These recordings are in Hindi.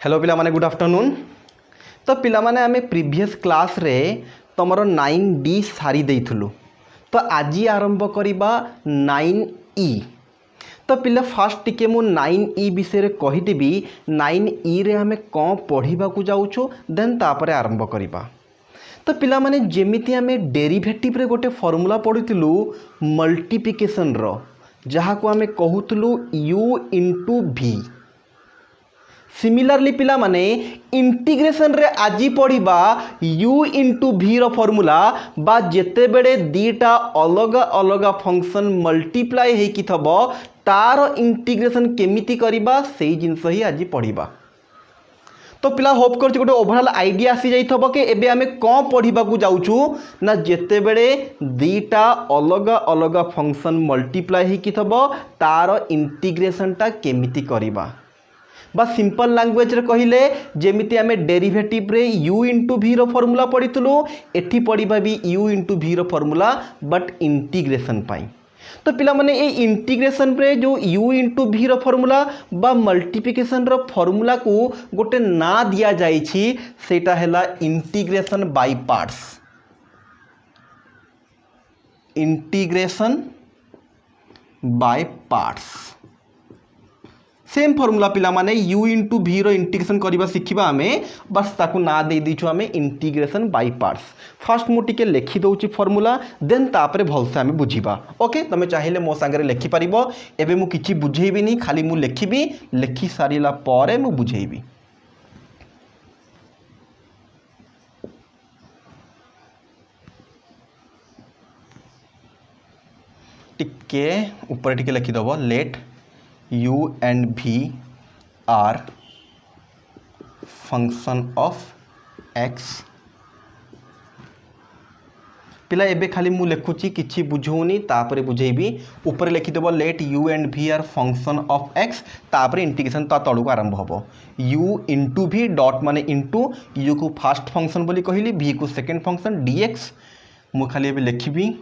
हेलो पिला माने गुड आफ्टरनून। तो पिला माने आमे प्रीवियस क्लास रे तमरो 9D सारी देइथुलु। तो आज आरंभ करिबा 9E। तो पिला फास्ट टिके मु 9E विषय रे कहिदेबी। 9E रे आमे कौन पढ़िबा को जाउछु देन तापरे आरंभ करिबा। तो पिला माने जेमिति आमे डेरिवेटिव रे गोटे फॉर्मूला पढितुलु मल्टीप्लिकेशन रो, जहा को आमे कहूतुलु u इंटू v। सिमिलरली पिला माने इंटीग्रेशन रे आजी पढ़िबा u इंटू v रो फॉर्मूला बा जेते बेडे दीटा अलग अलग फंक्शन मल्टीप्लाई हेकी थबो तार इंटीग्रेशन केमिति करिबा सेही जिंस ही आजी पढ़िबा। तो पिला होप करछि गोटे ओवरऑल आइडिया आसी जाई थबो के एबे आमे कोन पढ़िबा को जाउछु ना जेते बेडे दीटा अलग अलग फंक्शन मल्टीप्लाई हेकी थबो तार इंटीग्रेशन टा केमिति करिबा। बा सिंपल लैंग्वेज रे कहिले जेमिति आमे डेरिवेटिव रे u इंटू v रो फॉर्मूला पढ़ितुलु एठी पढ़िबा भी u इंटू v रो फॉर्मूला बट इंटीग्रेशन पाई। तो पिला माने ए इंटीग्रेशन रे जो u इंटू v रो फॉर्मूला बा मल्टीप्लिकेशन रो फॉर्मूला को गोटे ना दिया जाई छी, सेटा हैला integration by parts. Integration by parts same formula पिला माने u इंटू v रो इंटीग्रेशन करबा सिखिबा आमे, बस ताकू ना दे दिछु आमे इंटीग्रेशन बाय पार्ट्स। फास्ट मु टिके लिखि दउची फॉर्मूला देन तापरे भलसे आमे बुझिबा। ओके तमे चाहिले मो संगे लिखि परिबो। एबे मु किछि बुझेइबी नी, खाली मु लिखिबी, लिखि सारिला पारे मु बुझेइबी। टिके ऊपर टिके लिखि दबो late u and v are function of x। पिला एबे खाली मु लिखुची किछि बुझौनी तापरे बुझेइबी। ऊपर लिखि देबो let u and v are function of x, तापरे इंटीग्रेशन ता तळु को आरंभ होबो। u इंटू v डॉट माने इंटू u को फर्स्ट फंक्शन बोली कहिली, v को सेकंड फंक्शन dx। मु खाली एबे लिखिबी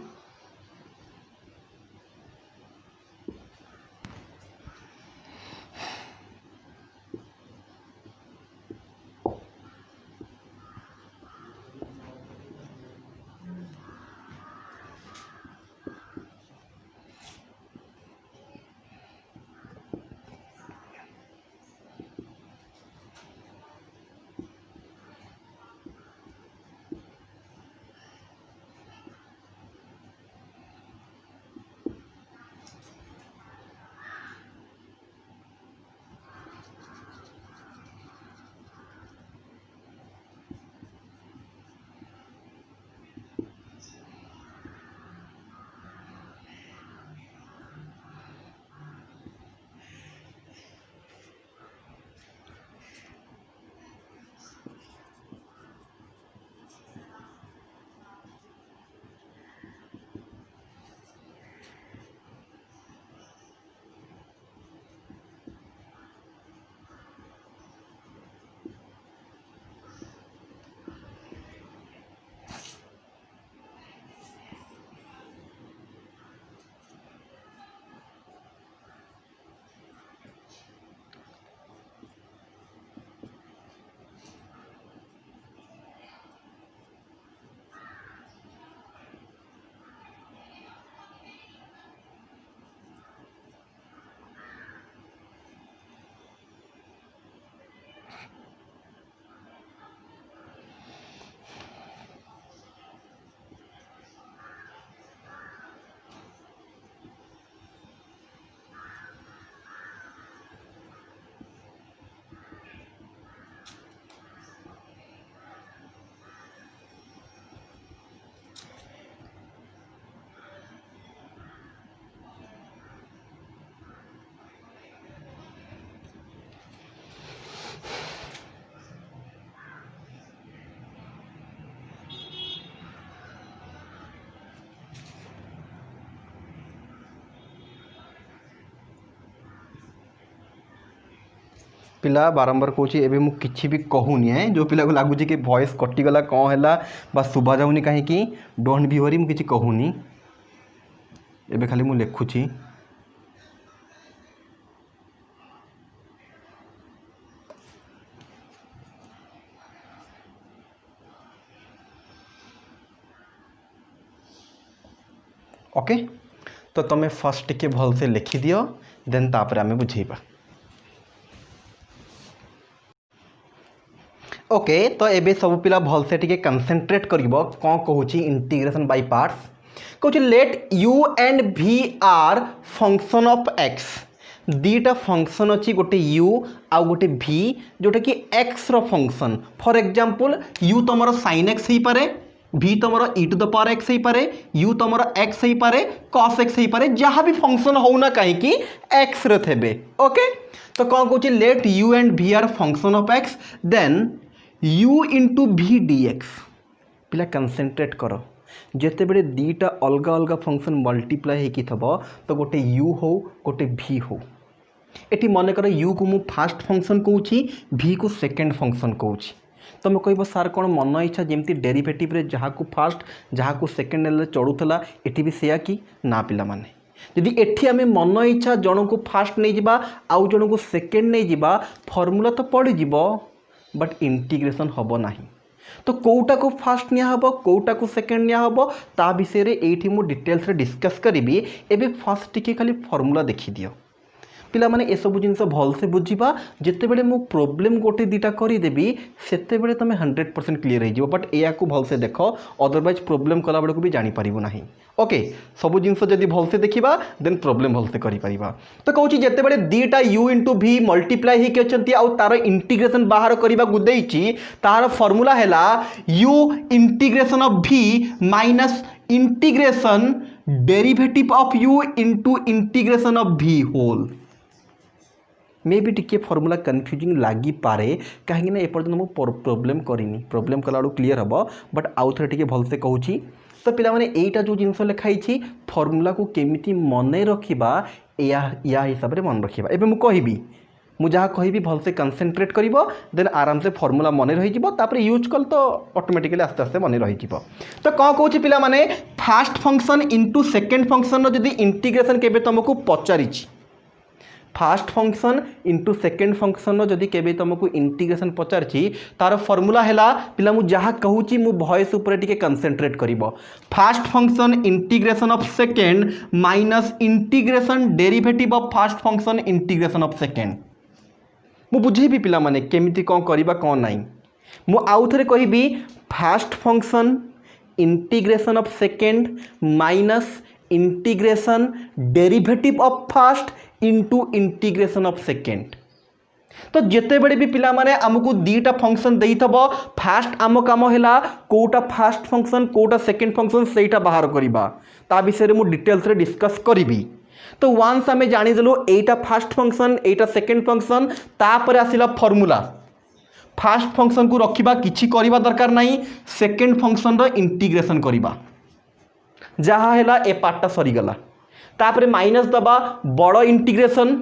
पिला बारंबार कहूँ एबे मु किछि भी कहूनी है। जो पिला को लगुच कि वॉइस कटिगला कौन है बा शुभा जाऊनी कहीं डोंट बी वरी मु किछि कहूनी। एबे खाली मु लिखुची ओके तो तुम्हें फर्स्ट टिके भल से लिखि दियो देन तापर आमे बुझेबा ओके तो एबे सब पिला भल से टिके कंसंट्रेट करिवो कोन कहूची इंटीग्रेशन बाय पार्ट्स कहूची let u and v are function of x दीटा फंक्शन अच्छी गोटे u आउ गोटे v जोटा कि x रो फंक्शन फॉर एग्जांपल u तुमरो sin x ही पारे v तुमरो e to the power x ही पारे u तुमरो x ही पारे cos x ही पारे जहाँ भी फंक्शन हो ना कहीं कि x रे थेबे ओके तो कौन कहूची let u and v are function of x then u into v dx पिला कंसंट्रेट करो जिते बड़े दीटा अलग अलग फंक्शन मल्टीप्लाई होकी थबो तो गोटे u हो गोटे v हो एटी मन कर u को मु फास्ट फंक्शन कहूची v को सेकंड फंक्शन कहूची तुम कह सार कौन मन इच्छा जमती डेरिवेटिव रे जहाँ को फास्ट जहाँ को सेकंड ले चढ़ूला एटी भी सेया कि ना पिला माने यदि एठी आमे मन इच्छा जन को फास्ट नहीं जिबा आउ जन को सेकंड नहीं जिबा फॉर्मूला तो पड़ जिवो बट इंटीग्रेशन हबो नाही तो कोटा को फास्ट निया हबो कोटा को सेकंड निया हबो ता विषय रे एठी मु डिटेल्स रे डिस्कस करिबी एबे फर्स्ट टिके खाली फॉर्मूला देखि दियो पिला माने ए सब जिंस भल से बुझिबा जते बेले मु प्रॉब्लम गोटे दीटा करि देबी सेते बेले तमे 100% क्लियर हो जिवो बट एया को भल से देखो अदरवाइज प्रॉब्लम कला बेले को भी जानि परिबो नाही ओके सब जिंस जदि भल से देखिबा देन प्रॉब्लम भल से करि परिबा तो कहूची जते बेले दीटा u * v मल्टीप्लाई हे के अछंती आ तार इंटीग्रेशन बाहर करिबा गुदेइची तार फार्मूला हैला u integration of v minus integration derivative of u into integration of v whole मे भी टिके फॉर्मूला कन्फ्यूजिंग लगी पारे कहीं ना एपर्तन मु प्रॉब्लम करिनी प्रॉब्लम कला क्लियर हम बट आउ थे टिके भल से कहूची तो पिला माने एटा जो जिनस लिखाई फॉर्मूला को केमिति मने रखिबा या हिसाब रे मन रखिबा एबे मु कहिबी मु जहाँ कहिबी भल से कंसंट्रेट करिवो देन आराम से फॉर्मूला मने रहि जिवो तापर यूज कल तो ऑटोमेटिकली आस्ते आस्ते मने रहि जिवो तो कौन कहूची पिला माने first function into second function रो जदी इंटीग्रेशन केबे तुमको पचारिछि first function into second function जदि केबे तुमको इंटीग्रेशन पचारछि तार फॉर्मूला हैला पिला मु जहाँ कहूची मु वॉइस ऊपर टिके कंसंट्रेट करिवो first function integration of second minus integration derivative of first function integration of second मु बुझेबी पिला माने केमिति कोन करिबा कोन नाही मु आउ थरे कहिबी first function integration of second minus integration derivative of first into integration of second तो जिते बड़े भी पिला माने आमको दीटा फंक्शन देई थबो फास्ट आम काम हैला कोटा फास्ट फंक्शन कोटा सेकेंड फंक्शन सेटा बाहर करिबा ता विषय मु डिटेल्स रे डिस्कस करिबी तो वंस आमे जानि देलु एटा फास्ट फंक्शन एटा सेकेंड फंक्शन तापर आसिला फार्मूला फास्ट फंक्शन को रखिबा किछि करिबा दरकार नाही सेकेंड फंक्शन रो इंटीग्रेशन करिबा जहाँ हैला ए पार्टटा सरी गला तापर माइनस दबा बड़ इंटीग्रेशन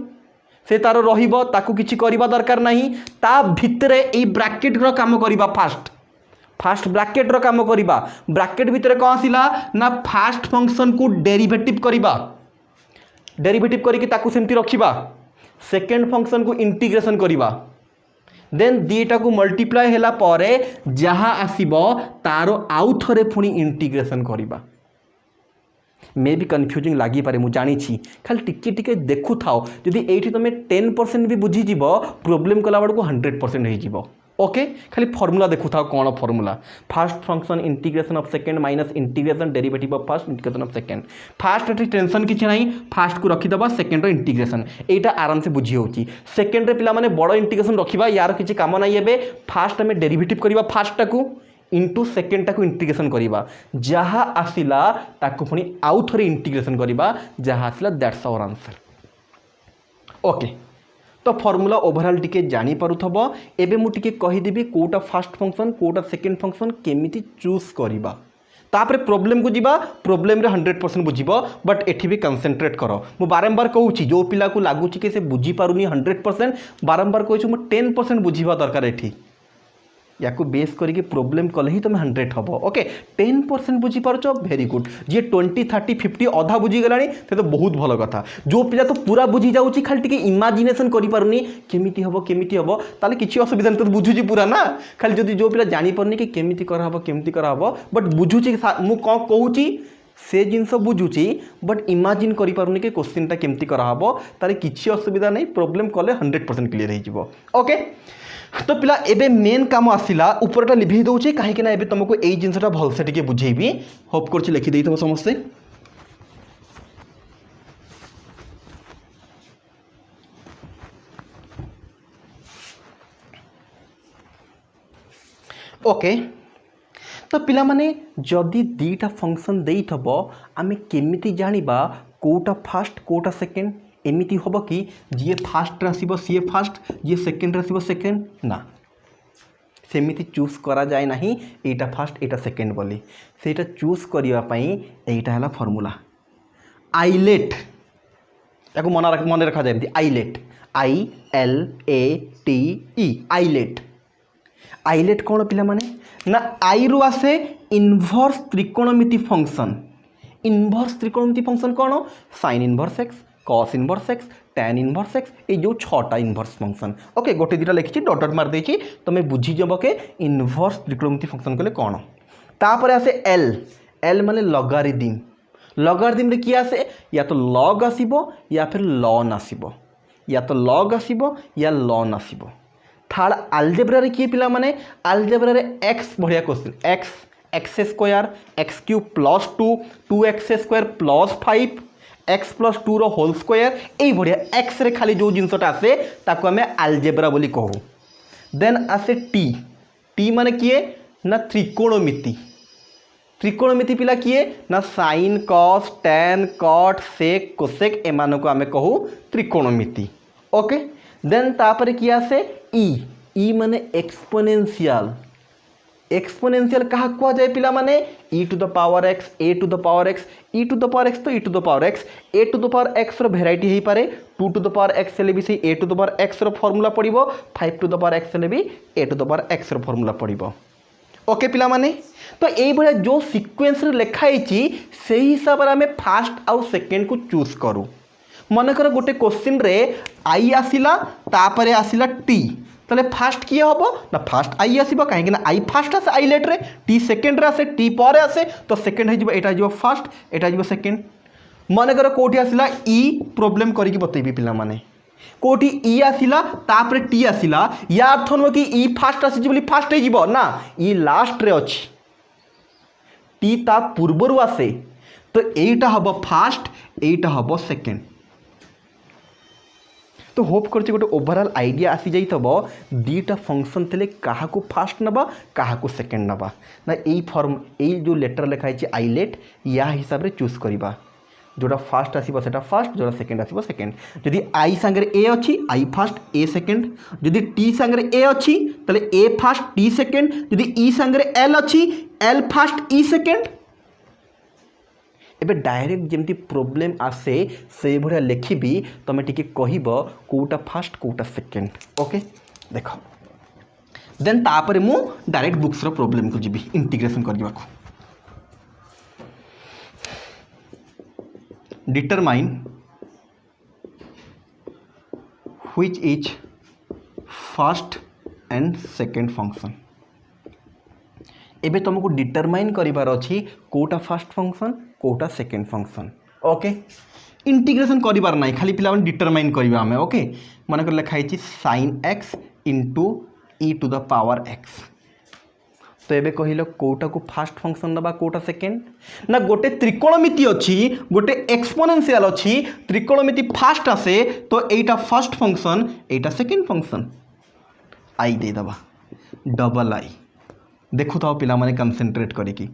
से तार रहिबो ताकू किछि करिबा दरकार नाही ता भितरे ए ब्रैकेट रो काम करिबा फास्ट ब्रैकेट रो काम करिबा ब्रैकेट भितरे कोन आसिला ना फास्ट फंक्शन को डेरिवेटिव करिकी ताकू सेमती रखिबा सेकेंड फंक्शन को इंटीग्रेशन करिबा देन दीटा को मल्टीप्लाई हैला परे जहाँ आसीबो तारो आउ थरे पुणी इंटीग्रेशन करिबा मे भी कन्फ्यूजिंग लगी पारे मु जानी खाली टिके टिके देखु थाओ जदि एठी तुम 10% भी बुझी जीव प्रॉब्लम कला बेलू 100% हो ओके खाली फॉर्मूला देखु थाओ कौन formula fast function integration of second minus integration derivative of first integration of second fast एठी टेंशन किछि नाही फास्ट को रखिदबा सेकेंड रो इंटीग्रेशन एटा आराम से बुझी होची सेकेंड रे पिला माने बड़ इंटीग्रेशन रखिबा यार किछि काम नाही एबे फास्ट हमें डेरिवेटिव करिबा फास्ट टाकू इंटू सेकेंड टाकू इंटीग्रेशन करिबा जहाँ आसिला ताकू पुणी आउ थरे इंटीग्रेशन करिबा जहाँ आसिला दैट्स आवर आंसर ओके तो फॉर्मूला ओवरऑल टिके जानी पारुथबो एबे मु टिके कहि देबी कोटा फास्ट फंक्शन कोटा सेकेंड फंक्शन केमिति चूज करिबा तापर प्रॉब्लम को जीवा प्रॉब्लम रे 100% बुझिबो बट एठी भी कंसंट्रेट करो मु बारंबार कहूची जो पिला को लागुची के से बुझी पारुनी 100% बारंबार कहूची मु 10% बुझिबा दरकार एठी या को बेस करके प्रॉब्लम कले ही तुम 100 हम ओके 10% बुझी पारछ वेरी गुड जी 20 30 50 अधा बुझी गलानी तो बहुत भल कथा जो पिला तो पूरा बुझी जाउची खाली टिके इमेजिनेशन करि पारुनी केमिति हबो ताले किछि असुविधा नहीं तो बुझुची पूरा ना खाली जदि जो पिला जानि परनी कि केमिति करा हबो बट बुझुची मु को कहूची से जिनस बुझुची बट इमाजिन करि पारुनी कि क्वेश्चन टा केमती करा हबो तारे किछि असुविधा नहीं प्रॉब्लम कले 100% क्लियर हो जिवो ओके। तो पिला एबे मेन काम आसिला ऊपरटा लिभि दउचे काहे कि ना एबे तुमको एई जिनसटा भल से टिके बुझेबी होप करछि लिखि देइथबो समस्ते। ओके तो पिला माने जदि दीटा फंक्शन देइथबो आमे केमिति जानिबा कोटा फास्ट कोटा सेकेंड एमिति होबो कि जे फास्ट आसीबो सी फास्ट जे सेकेंड आसीबो सेकेंड ना सेमिति चूज करा जाए नहीं एटा फास्ट एटा सेकेंड बोली सेटा चूज करिवा पई एटा हला फार्मूला आइलेट याको मन रखा जाए आइलेट ILATE आइलेट आइलेट कौन पिला माने ना आई रु आसे इनवर्स त्रिकोणमिति फंक्शन कौन sine inverse x cos inverse x tan inverse x ये जो 6टा इनवर्स फंक्शन ओके गोटे दुटा लिखी डॉट डॉट मार देछि तुम बुझीजब के इनवर्स त्रिकोणमिति फंक्शन कले कौन तापर आसे एल माने लॉगारिथम रे किए आसे या तो लॉग आसीबो या फिर लॉन आसीबो या तो लॉग आसीबो या लॉन आसीबो। थर्ड अलजेब्रा रे किए पिला माने अलजेब्रा रे एक्स बढ़िया question x square x cube plus 2x square plus 5 x plus 2 रो होल स्क्वायर ए बढ़िया एक्स रे खाली जो जिनसटा आसे ताको हमें अलजेब्रा बोली कहू। देन आसे टी माने किए ना त्रिकोणमिति पिला किए ना sine cos tan cot sec cosec एमानो को हमें कहू त्रिकोणमिति ओके। देन तापर किए आसे ई माने एक्सपोनेंशियल कहा कुआ जाए पिला माने e to the power x a to the power x e to the power x तो e to the power x a to the power x रो वेराइटी हे पारे 2 टू द पावर x ले भी से a to the power x रो फार्मूला पड़िबो 5 टू द पावर x ले भी a to the power x रो फार्मूला पड़िबो ओके पिला माने। तो एई बळे जो सीक्वेंस रे लिखा हिची सेही हिसाब रे हमें फर्स्ट आउ सेकंड को चूज करू। मन कर गोटे क्वेश्चन रे आई आसिला तापरे आसिला टी ताले फास्ट किए होबो ना फास्ट आई आसीबो काहे कि ना आई फास्ट आसे आई लेट रे टी सेकंड रे आसे टी पर आसे तो सेकंड हे जिवो एटा जिवो फास्ट एटा जिवो सेकंड। मन कर कोठी आसिला ई प्रॉब्लम करी कि बतैबी पिला माने कोठी ई आसिला तापरे टी आसिला या अर्थ न कि ई फास्ट आसी बोली फास्ट हे जिवो ना ई लास्ट रे अछि टी ता पूर्वरु आसे तो एटा हबो फास्ट एटा हबो सेकंड। तो होप करछि गोटे ओवरऑल आइडिया आसी जाई तबो दीटा फंक्शन थले काहा को फास्ट नबा काहा को सेकंड नबा ना एई फॉर्म एई जो लेटर लिखा है आइलेट या हिसाब रे चूज करिबा जोटा फास्ट आसीबो सेटा फास्ट जोटा सेकंड आसीबो सेकंड। जदि आई संगे ए अछि आई फास्ट ए सेकंड जदि टी संगे ए अछि तले ए फास्ट टी सेकंड जदि ई संगे एल अछि एल फास्ट ई सेकंड। एबे डायरेक्ट जमती प्रॉब्लम आसे से भरा लिखिबी तमे टिके कहिबो कोटा फास्ट कोटा सेकंड ओके देखो। देन तापर मु डायरेक्ट बुक्स रो प्रॉब्लम को जिबी इंटीग्रेशन कर दिबा को determine which is first and second function. एबे तुमको डिटरमाइन करिवार अछि कोटा फर्स्ट फंक्शन कोटा सेकंड फंक्शन ओके। इंटीग्रेशन करिवार नाही खाली पिला डिटरमाइन करिवा हमें ओके। मन कर लिखा है sin x into e to the power x। तो एबे कहिलो कोटा को फर्स्ट फंक्शन नबा कोटा सेकंड ना गोटे त्रिकोणमिति अछि गोटे एक्सपोनेंशियल अछि त्रिकोणमिति फर्स्ट आसे तो एटा फर्स्ट फंक्शन एटा सेकंड फंक्शन आई दे दबा डबल आई देखु था पिला माने कंसंट्रेट करिकी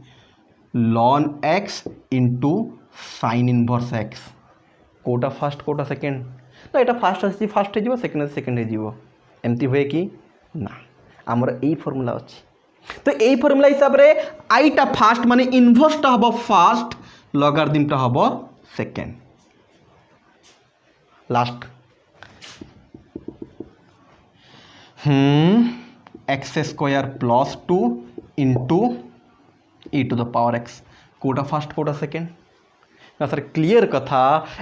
ln x into sine inverse x कोटा फर्स्ट कोटा सेकंड तो एटा फर्स्ट आसी फर्स्ट हे जिवो सेकंड सेकंड हे जिवो एमती होए कि ना हमर एई फार्मूला अछि। तो एई फार्मूला हिसाब रे आईटा फर्स्ट माने इनवर्स टा हबो फर्स्ट लॉगरिथम टा हबो second last x square plus 2 into e to the power x कोटा फर्स्ट कोटा सेकंड ना सर क्लियर कथा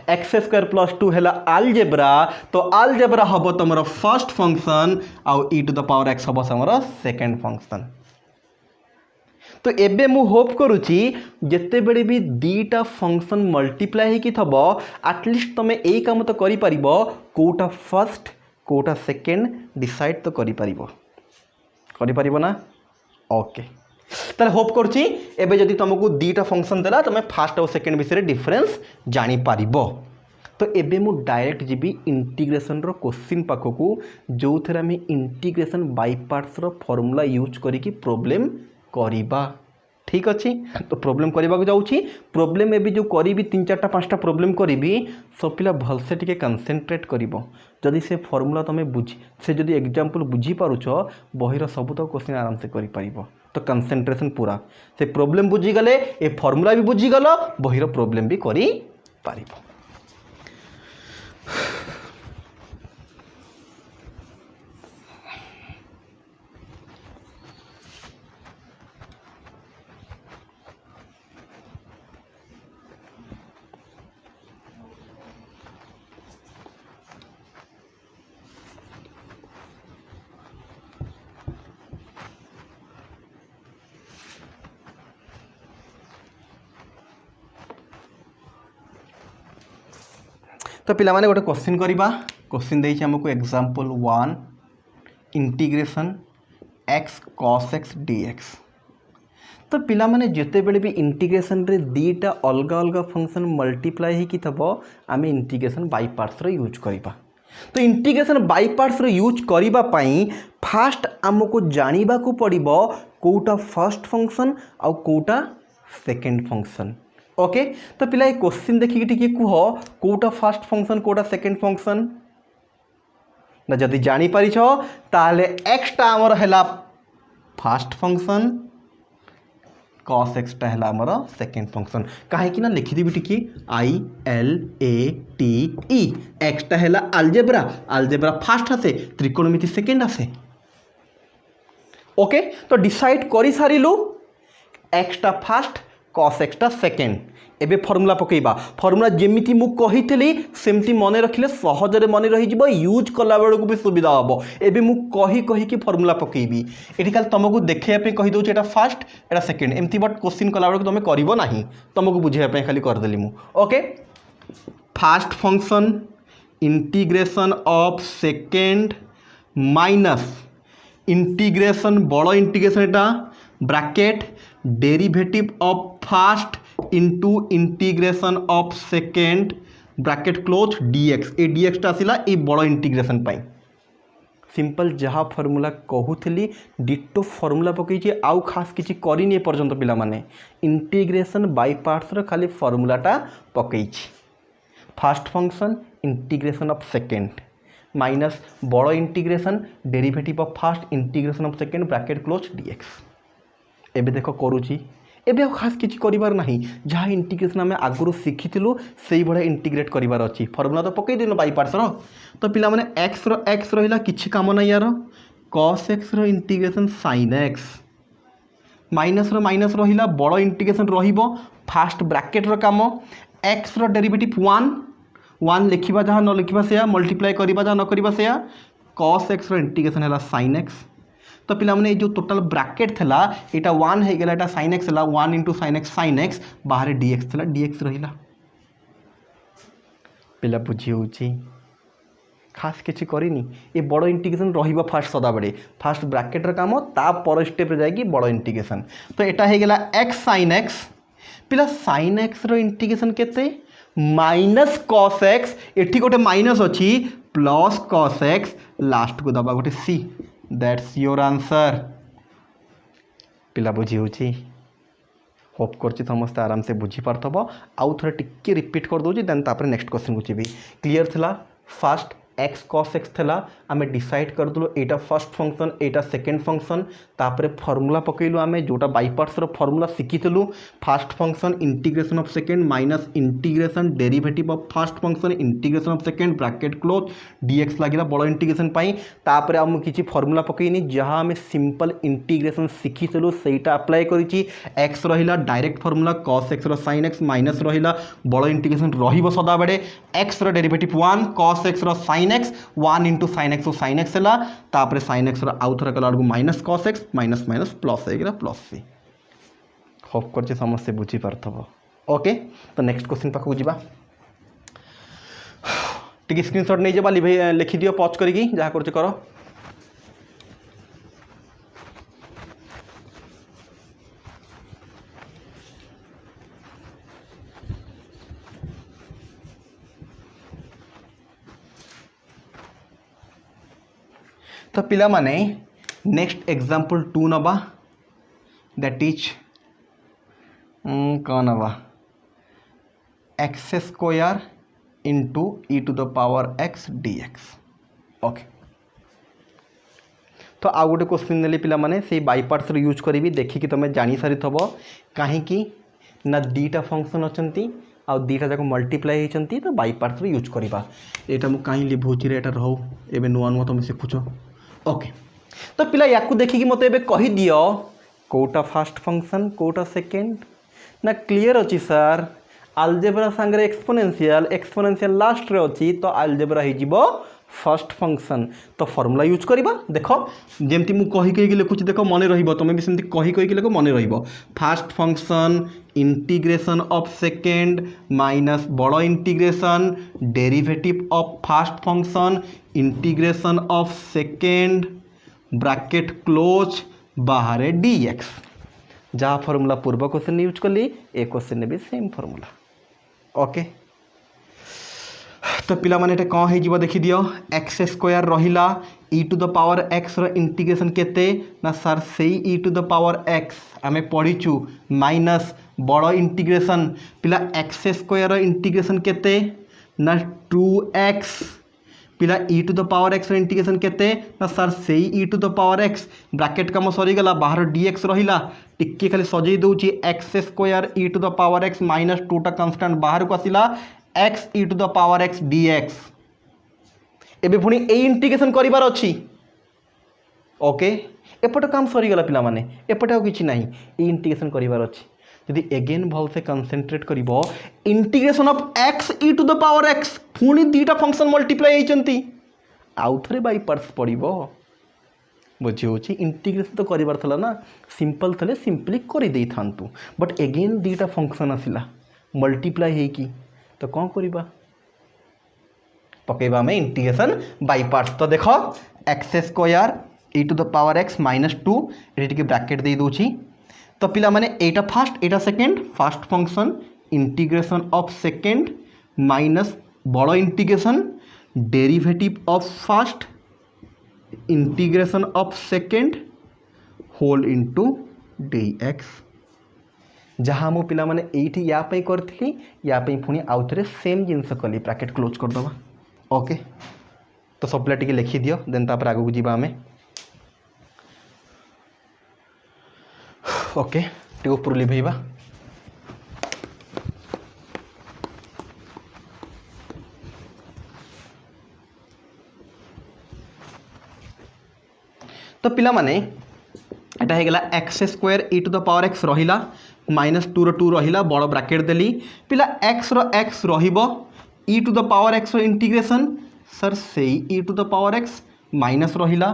एक्स स्क्वायर प्लस 2 है अलजेब्रा तो अलजेब्रा हम तुम फर्स्ट फंक्शन आउ e to the power x हम तुम सेकंड फंक्शन। तो एबे मु होप करुच्ची जिते बड़े भी दीटा फंक्शन मल्टीप्लाई होकी थब एटलिस्ट तुम यही काम तो करि परिबो कोटा फर्स्ट कोटा सेकेंड डिसाइड तो करि परिबो ना ओके ताले होप करुच्ची एबे जदि तुमको दीटा फंक्शन देला तुम फास्ट और सेकेंड विषय डिफरेंस जानी पारिबो। तो एबे मु डायरेक्ट जीवी इंटीग्रेशन रो क्वेश्चन पाखकू जो थे आम इंटीग्रेशन बाय पार्ट्स रो फॉर्मूला यूज करिकी प्रॉब्लम करिबा। ठीक अच्छे तो प्रॉब्लम करने जाऊँगी प्रॉब्लम एबी जो करी 3-4टा 5टा प्रॉब्लम करी सब पिला भलसे टिके कन्सेंट्रेट करिवो जदि से फॉर्मूला तुम बुझी से जदि एग्जांपल बुझी पारुछ बहिर सब तो क्वेश्चन आराम से करि परिबो। तो कन्सेंट्रेशन पूरा से प्रॉब्लम बुझीगले ए फॉर्मूला भी बुझीगल बहिर प्रॉब्लम भी करि परिबो। तो पिला माने गोटे क्वेश्चन करिबा क्वेश्चन देइछि हमको example 1 integration x cos x dx। तो पिला माने जते बेले भी इंटीग्रेशन रे दीटा अलग अलग फंक्शन मल्टीप्लाई हे कि थबो आमे इंटीग्रेशन बाय पार्ट्स रो यूज करिबा। तो इंटीग्रेशन बाय पार्ट्स रो यूज करिबा पई फास्ट हमको जानिबा को पड़िबो कोटा फर्स्ट फंक्शन आ कोटा सेकंड फंक्शन। ओके तो पिला ये क्वेश्चन देखिए टिके कुह कोटा फर्स्ट फंक्शन कोटा सेकंड फंक्शन ना जदि जानी पारिछ ताले x टा हमर हैला फर्स्ट फंक्शन cos x टा हैला हमर सेकंड फंक्शन काहे कि ना लिखि दिबि टिके I L A T E x टा हैला अलजेब्रा फर्स्ट आसे त्रिकोणमिति सेकंड आसे। ओके तो डिसाइड करि सारिलु x टा फर्स्ट cos x टा सेकेंड एबे फॉर्मूला पकेबा फॉर्मूला जेमिति मु कहितली सेमति मने रखिले सहजरे मने रहि जिवो यूज कला बेलकु भी सुविधा हबो। एबे मु कहि कि फॉर्मूला पकेबी एठी खाली तुमको देखैया पे कहि दउछ एटा first Etah second एमति but question कला बेलकु तुमे करिवो नाही तुमको बुझैया पे खाली कर देली मु। Okay first function integration of second minus integration बड़ integration Etah bracket derivative of first into integration of second bracket close dx A dx टा आसिला ए बड़ इंटीग्रेशन पाई सिंपल जहाँ फॉर्मूला कहूली डिटो फॉर्मूला पकई आउ खास किसी करनी पर्यंत पिला माने इंटीग्रेशन बाय पार्ट्स रो खाली फॉर्मूलाटा पकई first function integration of second minus बड़ integration derivative of first integration of second bracket close dx। एबे देखो करूची एबे खास किसी करिवार नाही जहाँ इंटीग्रेशन आम आगुरी शिखिलु से भाया इंटीग्रेट करिवार अच्छी फॉर्मूला तो पकई देनु बाय पार्ट्स रो। तो पिला माने x रहिला किछि काम ना यार cos x रो इंटीग्रेशन sin x माइनस रो माइनस रहिला बड़ इंटीग्रेशन रहिबो फास्ट ब्रैकेट रो काम x रो डेरिवेटिव 1 लिखिबा जहाँ न लिखिबा से मल्टीप्लाई करिबा जहाँ न करिबा से cos x रो इंटीग्रेशन हैला sin x। तो पिला माने जो टोटल ब्रैकेट थला एटा 1 हे गेला एटा sin x हला 1 * sin x बाहर dx थला dx रहिला पिला बुझी होची खास किसी करिनी ए बड़ इंटीग्रेशन रहिबा फास्ट सदा बड़े फास्ट ब्रैकेट र काम ता पर स्टेप रे जाएगी बड़ इंटीग्रेशन। तो एटा हे गेला x sin x पिला sin x रो इंटीग्रेशन केते माइनस cos x एठी गोटे माइनस अछि प्लस cos x लास्ट को दबा गोटे c दैट्स योर आंसर पिला बुझी होची होप करछि समस्त आराम से बुझी पारथब आउ थोड़ा टिके रिपीट कर दोछि देन तापर नेक्स्ट क्वेश्चन को जीबी क्लियर थला फर्स्ट x cos x थला आमे डिसाइड कर दलो एटा फर्स्ट फंक्शन एटा सेकंड फंक्शन तापर फार्मूला पकेलु आमे जोटा बाय पार्ट्स रो फार्मूला सिखितलु first function integration of second minus integration derivative of first function integration of second bracket close dx लागिला बड़ इंटीग्रेशन पाई तापर हम किछि फार्मूला पकेइनी जहां आमे सिंपल इंटीग्रेशन सिखितलु सेटा अप्लाई करिछि x रहिला डायरेक्ट फार्मूला cos x रो sin x माइनस रहिला बड़ इंटीग्रेशन रहिबो सदा बेडे x रो डेरिवेटिव 1 cos x रो sin x 1 * sin x तो sin x है sin x आउ थोड़ा कला minus cos x minus minus plus है प्लस सी होप कर समस्ते बुझीपारथब। ओके तो नेक्स्ट क्वेश्चन पाखक जावा टी स्क्रीनशॉट नहीं जावा लिखी दियो पॉज करी जहाँ कर कर। तो पिला माने नेक्स्ट एग्जांपल 2 नबा दैट इज कौन नबा x square into e to the power x d x. Okay तो आउ गोटे क्वेश्चन नेली पिला माने से बाई पार्ट्स यूज करी देखिकी तुम जानी सारी थब कहीं ना दीटा फंक्शन अच्छी आ दीटा जाक मल्टीप्लाई होती तो बाई पार्ट्स यूज करवा यहाँ मुझे कहीं लिभुची एटा रहू ए नुआ नुआ तुम शिखुच। ओके तो पिला या देखिकी मत ए कहीदि कोटा फास्ट फंक्शन कोटा सेकेंड ना क्लीयर अच्छी सार आलजेब्रा सांगे एक्सपोनेंशियल लास्ट रे अच्छी तो आलजेब्रा हो फर्स्ट फंक्शन तो फॉर्मूला यूज करवा देख जमती मुझे कही कही लिखुची देख मन रमें भी सेमती कही कही लिख मन first function integration of second minus बड़ integration derivative of first function integration of second bracket close बाहर dx जहाँ फॉर्मूला पूर्व क्वेश्चन यूज कली ए क्वेश्चन भी सेम फॉर्मूला। ओके तो पिला माने कौन हो देखी दियो एक्स स्क्वायर रहिला e to the power x रो इंटीग्रेशन केते ना सर से e to the power x आमे पढ़ीचु माइनस बड़ इंटीग्रेशन पिला एक्स स्क्वायर इंटीग्रेशन केते ना 2x पिला e to the power x integration केते ना सर से e to the power x bracket कम सरीगला बाहर dx रहिला टिके खाली सजई दूची x square e to the power x minus 2टा कन्स्टांट बाहर को आसिला x e to the power x dx एबे पुणी ए इंटीग्रेशन करिवार अछि। ओके एपटे काम सरीगला पिला माने एपटे आ किछि नाही ए इंटीग्रेशन करिवार अछि यदि एगेन भल से कंसंट्रेट करिवो integration of x e to the power x पुणी दीटा फंक्शन मल्टीप्लाई होइचंती आउ थरे बाई पार्ट्स पड़िबो बुझी होची इंटीग्रेशन तो करिवार थला ना सिंपल थले सिंपली करि देई थांतु बट एगेन दीटा फंक्शन आसिला मल्टीप्लाई हे की तो कौन करिबा पकेबा में इंटीग्रेशन बाई पार्ट्स तो देखो x square e to the power x minus 2 ये ब्रैकेट दे दूची तो पिला माने एटा फास्ट एटा second first function integration of second minus बड़ integration derivative of first integration of second whole into dx जहाँ मु पिला माने एठी या पे करथली या पे पुणी आउ थरे सेम जिनस कली ब्रैकेट क्लोज कर दबा। ओके तो सब पिला टिके लिखि दियो देन तापर आगु को जीवा हमें। ओके टी ऊपर लिभेबा तो पिला माने एटा हे गेला x square e to the power x रहिला माइनस 2 रो 2 रहिला बड़ ब्रैकेट देली पिला एक्स रो एक्स रहिबो e to the power x रो इंटीग्रेशन सर से e to the power x minus रहिला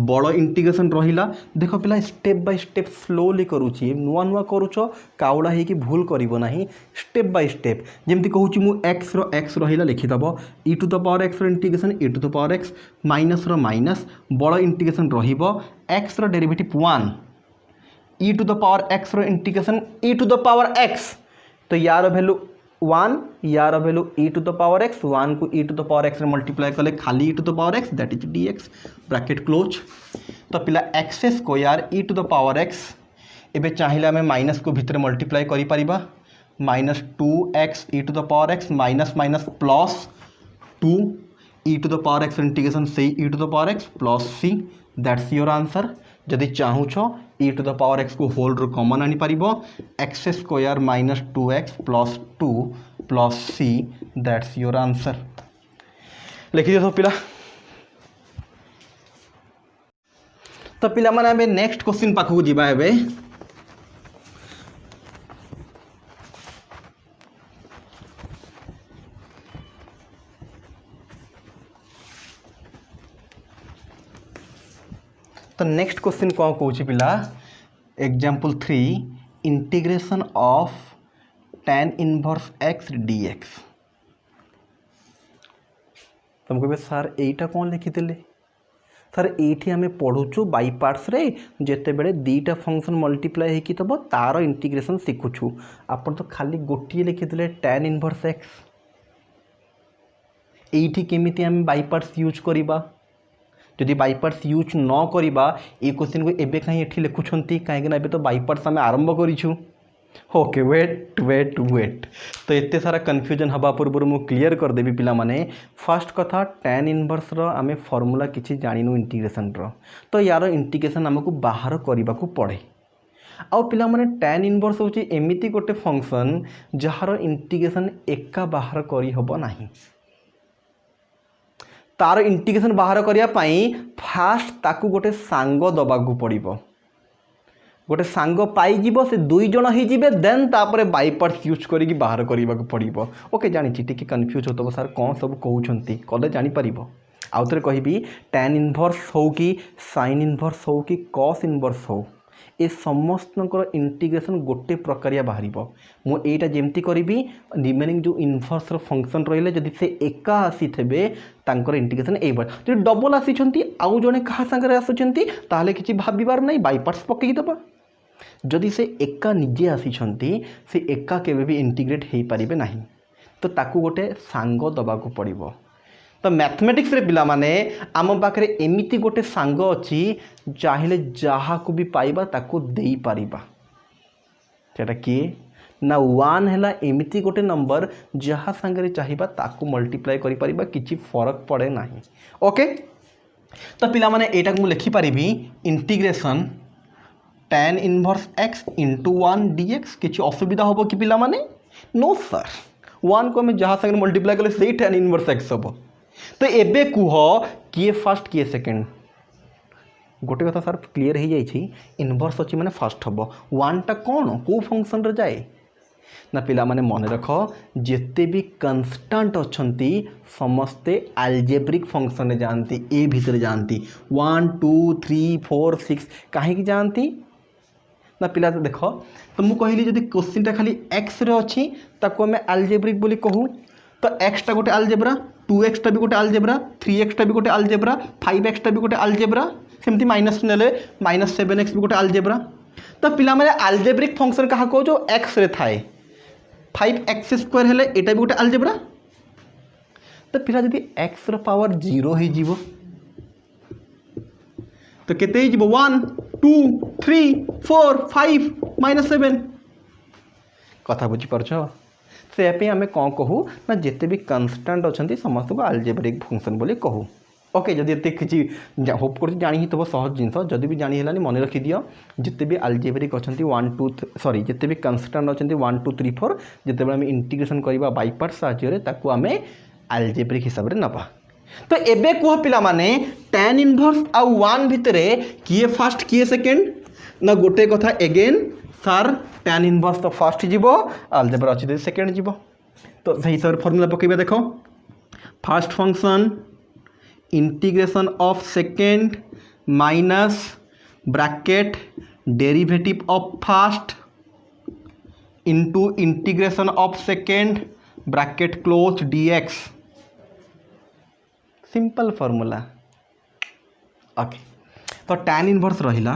बड़ इंटीग्रेशन रहिला देखो पिला स्टेप बाय स्टेप स्लोली करूची नुआ नुआ करूछ काउड़ा हे कि भूल करिवो नाही स्टेप बाय स्टेप जेमति कहूची मु एक्स रो एक्स रहिला लिखि दबो e to the power x रो integration e to the power x minus रो माइनस बड़ इंटीग्रेशन रहिबो एक्स रो derivative 1 e to the power x रो integration e to the power x तो यार वैल्यू 1 यार value e to the power x 1 को e to the power x रे मल्टीप्लाई कले खाली e to the power x that is dx bracket close तो पिला x square e to the power x एबे चाहिला में माइनस को भितर मल्टीप्लाई करि परिबा minus 2x e to the power x minus minus plus 2 e to the power x integration से e to the power x plus c that's your answer जदि चाहूछ e to the power x को होल रो कॉमन आनी पारिबो x square minus 2x plus 2 plus c that's your answer लिखि दियो पिला। तो पिला माने आबे नेक्स्ट क्वेश्चन पाखु जिबा एबे तो नेक्स्ट क्वेश्चन कौन कौच पिला example 3 integration of tan inverse x dx। तुम कहे सार एटा कौन लिखिले सर ये आम पढ़ुचु बाई पार्ट्स रे जिते बड़े दीटा फंक्शन मल्टीप्लाई होगी तब तार इंटीग्रेशन शिखुचु आप तो खाली गोटे लिखिले tan इनवर्स x। ये केमिति आम बाई पार्ट्स यूज करवा जदि बाई पार्ट्स यूज न करवा ये क्वेश्चन को एबे कहीं एठी लिखुछंती कहीं तो बाई पार्ट्स आम आरंभ करिछु। ओके वेट वेट वेट तो एते सारा कन्फ्यूजन हवा पूर्व मु क्लियर करदेवी पिला माने। फर्स्ट कथा tan इनवर्स रो आमे फॉर्मूला किछि जानिनु इंटीग्रेशन रो तो यार इंटीग्रेशन हमको बाहर करने को पड़े। आउ पिला माने tan इनवर्स होची एमिति गोटे फंक्शन जहार इंटीग्रेशन एका बाहर करी हबो नाही। तार इंटीग्रेशन बाहर करिया पई फास्ट ताकू गोटे सांग दबाकू पड़िबो। गोटे सांग पाइब से दुई जन हो देन तापर बाई पार्ट्स यूज करी बाहर करने को पड़ो। ओके जानी टी कन्फ्यूज हो सर कौन सब कहते कले जापर। आउ थे कहि tan इनवर्स हो कि sin इनवर्स हो कि cos इनवर्स हो ए समस्त इंटीग्रेशन गोटे प्रकारिया बाहर। मुझे जमती करी रिमेनिंग जो इनवर्स फंक्शन रही जदि से एका आसी थे तांकर इंटीग्रेशन ये जो डबल आसी आउ जड़े क्या सागर आसुँच ताहले किसी भाबार नहीं बाई पार्ट्स पकईदबा। जदि से एका निजे आसी से एका केबे भी इंटीग्रेट हो पारे ना तो ताकू गोटे सांग दबाकू पड़ो। तो मैथमेटिक्स रे पिला माने आम पाखे एमिति गोटे सांग अच्छी चाहिए जहाँ को भी पाइबा ताकू दे पारिबा। सेटा किए ना 1 है एमिति गोटे नंबर जहाँ सांगे चाहिए ताकू मल्टीप्लाई करि पारिबा किछि फरक पड़े ना। ओके तो पिला माने एटा को लिखिपारि integration tan inverse x into 1 dx किसी असुविधा हम कि पिला माने नो सर 1 को हमें जहाँ संगे मल्टीप्लाई कले से tan इनवर्स x हम। तो एबे कुह किए फर्स्ट किए सेकेंड गोटे कथा सर क्लीयर हो जाइए इनवर्स अच्छी मैंने फर्स्ट हम 1 टा कौन कौ फंक्शन रे जाए ना पिला माने मन रख जिते भी कन्स्टांट अच्छी समस्ते आलजेब्रिक फंक्शन रे जानती ए भितर जानती 1 2 3 4 6 कहीं जानती ना पिला तो देख तो मुझे कहली जब क्वेश्चन टा खाली एक्स रे अच्छी ताको आम आलजेब्रिक बोली कहूँ तो एक्स टा गोटे आलजेब्रा 2x टा भी गोटे आलजेब्रा 3x टा भी गोटे आलजेब्रा 5x टा भी गोटे आलजेब्रा सेमती माइनस नेले -7x भी गोटे आलजेब्रा। तो पिला माने आलजेब्रिक फंक्शन क्या कहो जो एक्स रे थाए 5x² हेले एटा भी गोटे आलजेब्रा। तो पिला जदि x रो पावर 0 हो जीवो तो केते ही जीवो 1 2 3 4 5 -7 कथा बुझी परछ। से आम कौन कहूँ ना जिते भी कन्स्टांट अच्छा समस्त को आलजेब्रिक फंक्शन बोली कहूँ। ओके जदि ये किसी होप कर जानी ही तब सहज जिनस जदि भी जानी है मन रखी दियो जिते भी आलजेब्रिक अच्छा 1 2 सॉरी जिते भी कन्स्टांट अच्छा 1 2 3 4 जिते आम इंटीग्रेशन करवा बाई पार्ट्स साहाय्य ताकू आम आलजेब्रिक हिसाब से नवा। तो एबे कह पिला माने tan इनवर्स आउ 1 भितर किए फर्स्ट किए सेकेंड ना गोटे कथा एगेन सार tan इनवर्स तो फर्स्ट जीव आलजेब्रा अच्छी सेकेंड जीव। तो सही हिसाब से फर्मूला पकेबे देखो first function integration of second minus bracket derivative of first into integration of second bracket close dx simple formula. Okay तो tan इनवर्स रहिला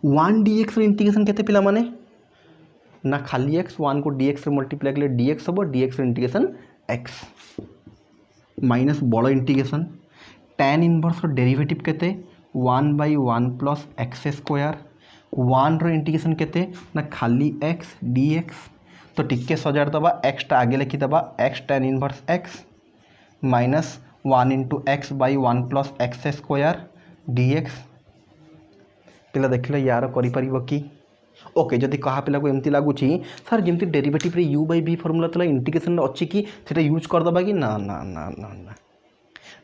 1 dx इंटीग्रेशन केते पिला माने ना खाली x 1 को dx रे मल्टीप्लाई कले dx हम dx इंटीग्रेशन x माइनस बड़ इंटीग्रेशन tan इनवर्स डेरिवेटिव केते 1/1 प्लस x² 1 रो इंटीग्रेशन केते ना खाली x dx। तो टिके सजार दबा x टा आगे लिखी दबा x tan inverse x minus 1 into x by 1 plus x² dx। पिला देखिले यार करिपारिबो कि ओके जदि कहा पिला को एमती लगुच सर जमी डेरिवेटिव रे u बाई v फॉर्मूला तला इंटीग्रेशन अच्छी कि सेटा यूज करदबा कि ना ना ना ना ना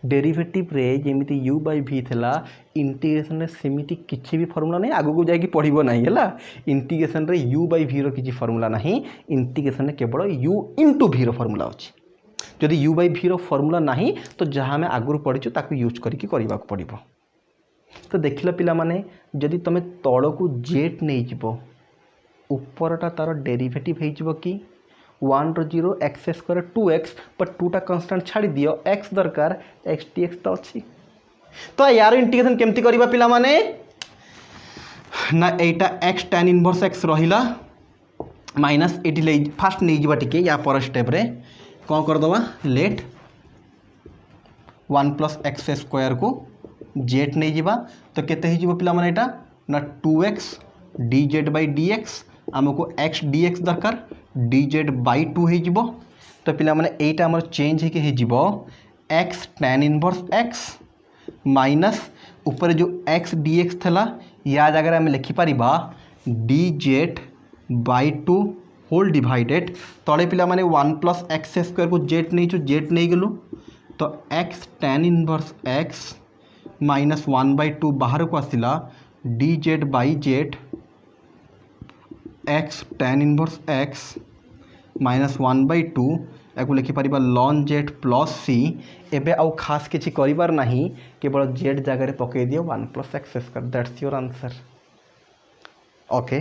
डेरिवेटिव रे जमी u बाई v थला इंटीग्रेशन रे सेमिति किछि भी फॉर्मूला नहीं आगु को जाई पढ़िबो नहीं हला इंटीग्रेशन रे u बाई v रो किछि फॉर्मूला नहीं इंटीग्रेशन रे केवल u इंटू v रो फॉर्मूला अछि। जदि u बाई v रो फॉर्मूला नहीं तो जहाँ आम आगुरी पढ़ीचु ताकू यूज करके करवाक पड़ो। तो देखिल पिला माने जदि तुम तल को जेट नहीं जीव उपरटा तार डेरिवेटिव हो कि 1 रो 0 एक्स स्क्वायर 2x बट 2टा कन्स्टांट छाड़ी दियो x दरकार x dx तो अच्छी। तो यार इंटीग्रेशन केमती करबा पिला माने ना एटा x tan इनवर्स x रहिला माइनस एटी ले फास्ट नहीं जीवा टिके या पर स्टेप रे कौन कर दवा लेट 1 प्लस एक्स स्क्वायर को जेट नहीं जीवा तो केते ही जीवा पिला माने एटा ना 2x dz by dx आमको x dx दरकार dz by 2 हो जीवो तो पिला माने एटा हमर चेंज है कि हो जीवो x tan inverse x minus ऊपर जो x dx थला या जगह आम लिखि पारिबा dz by 2 होल डिवाइडेड तले पिला माने 1 प्लस एक्स स्क्वायर को जेट नहीं जेट नहीं गलु तो x tan inverse x minus 1 by 2 बाहर को आसिला dz by z x tan inverse x minus 1 by 2 या लिखिपर लॉन जेड प्लस सी एबे आउ खास किसी करिबार नहीं केवल जेड जगह पकई दियो 1 plus x square that's your answer. Okay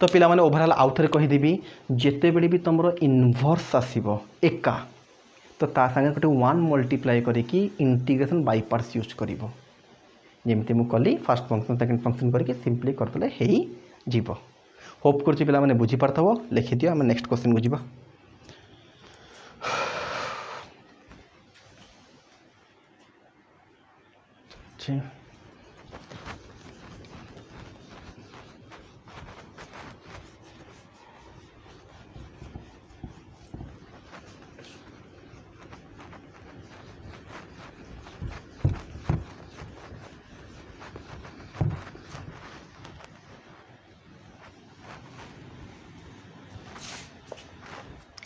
तो पिला माने ओवरऑल आउ थे कहीदेवी जिते बड़े भी तुम इनवर्स आसो एका तो ता संगे गोटे 1 मल्टीप्लाई करके इंटीग्रेशन बाय पार्ट्स यूज करिवो जेमती मु कली फर्स्ट फंक्शन सेकंड फंक्शन करके सिंपली करतले हेई जीवो। होप करछि पिला माने बुझी पारथबो लिखि दियो हम नेक्स्ट क्वेश्चन बुझिबा।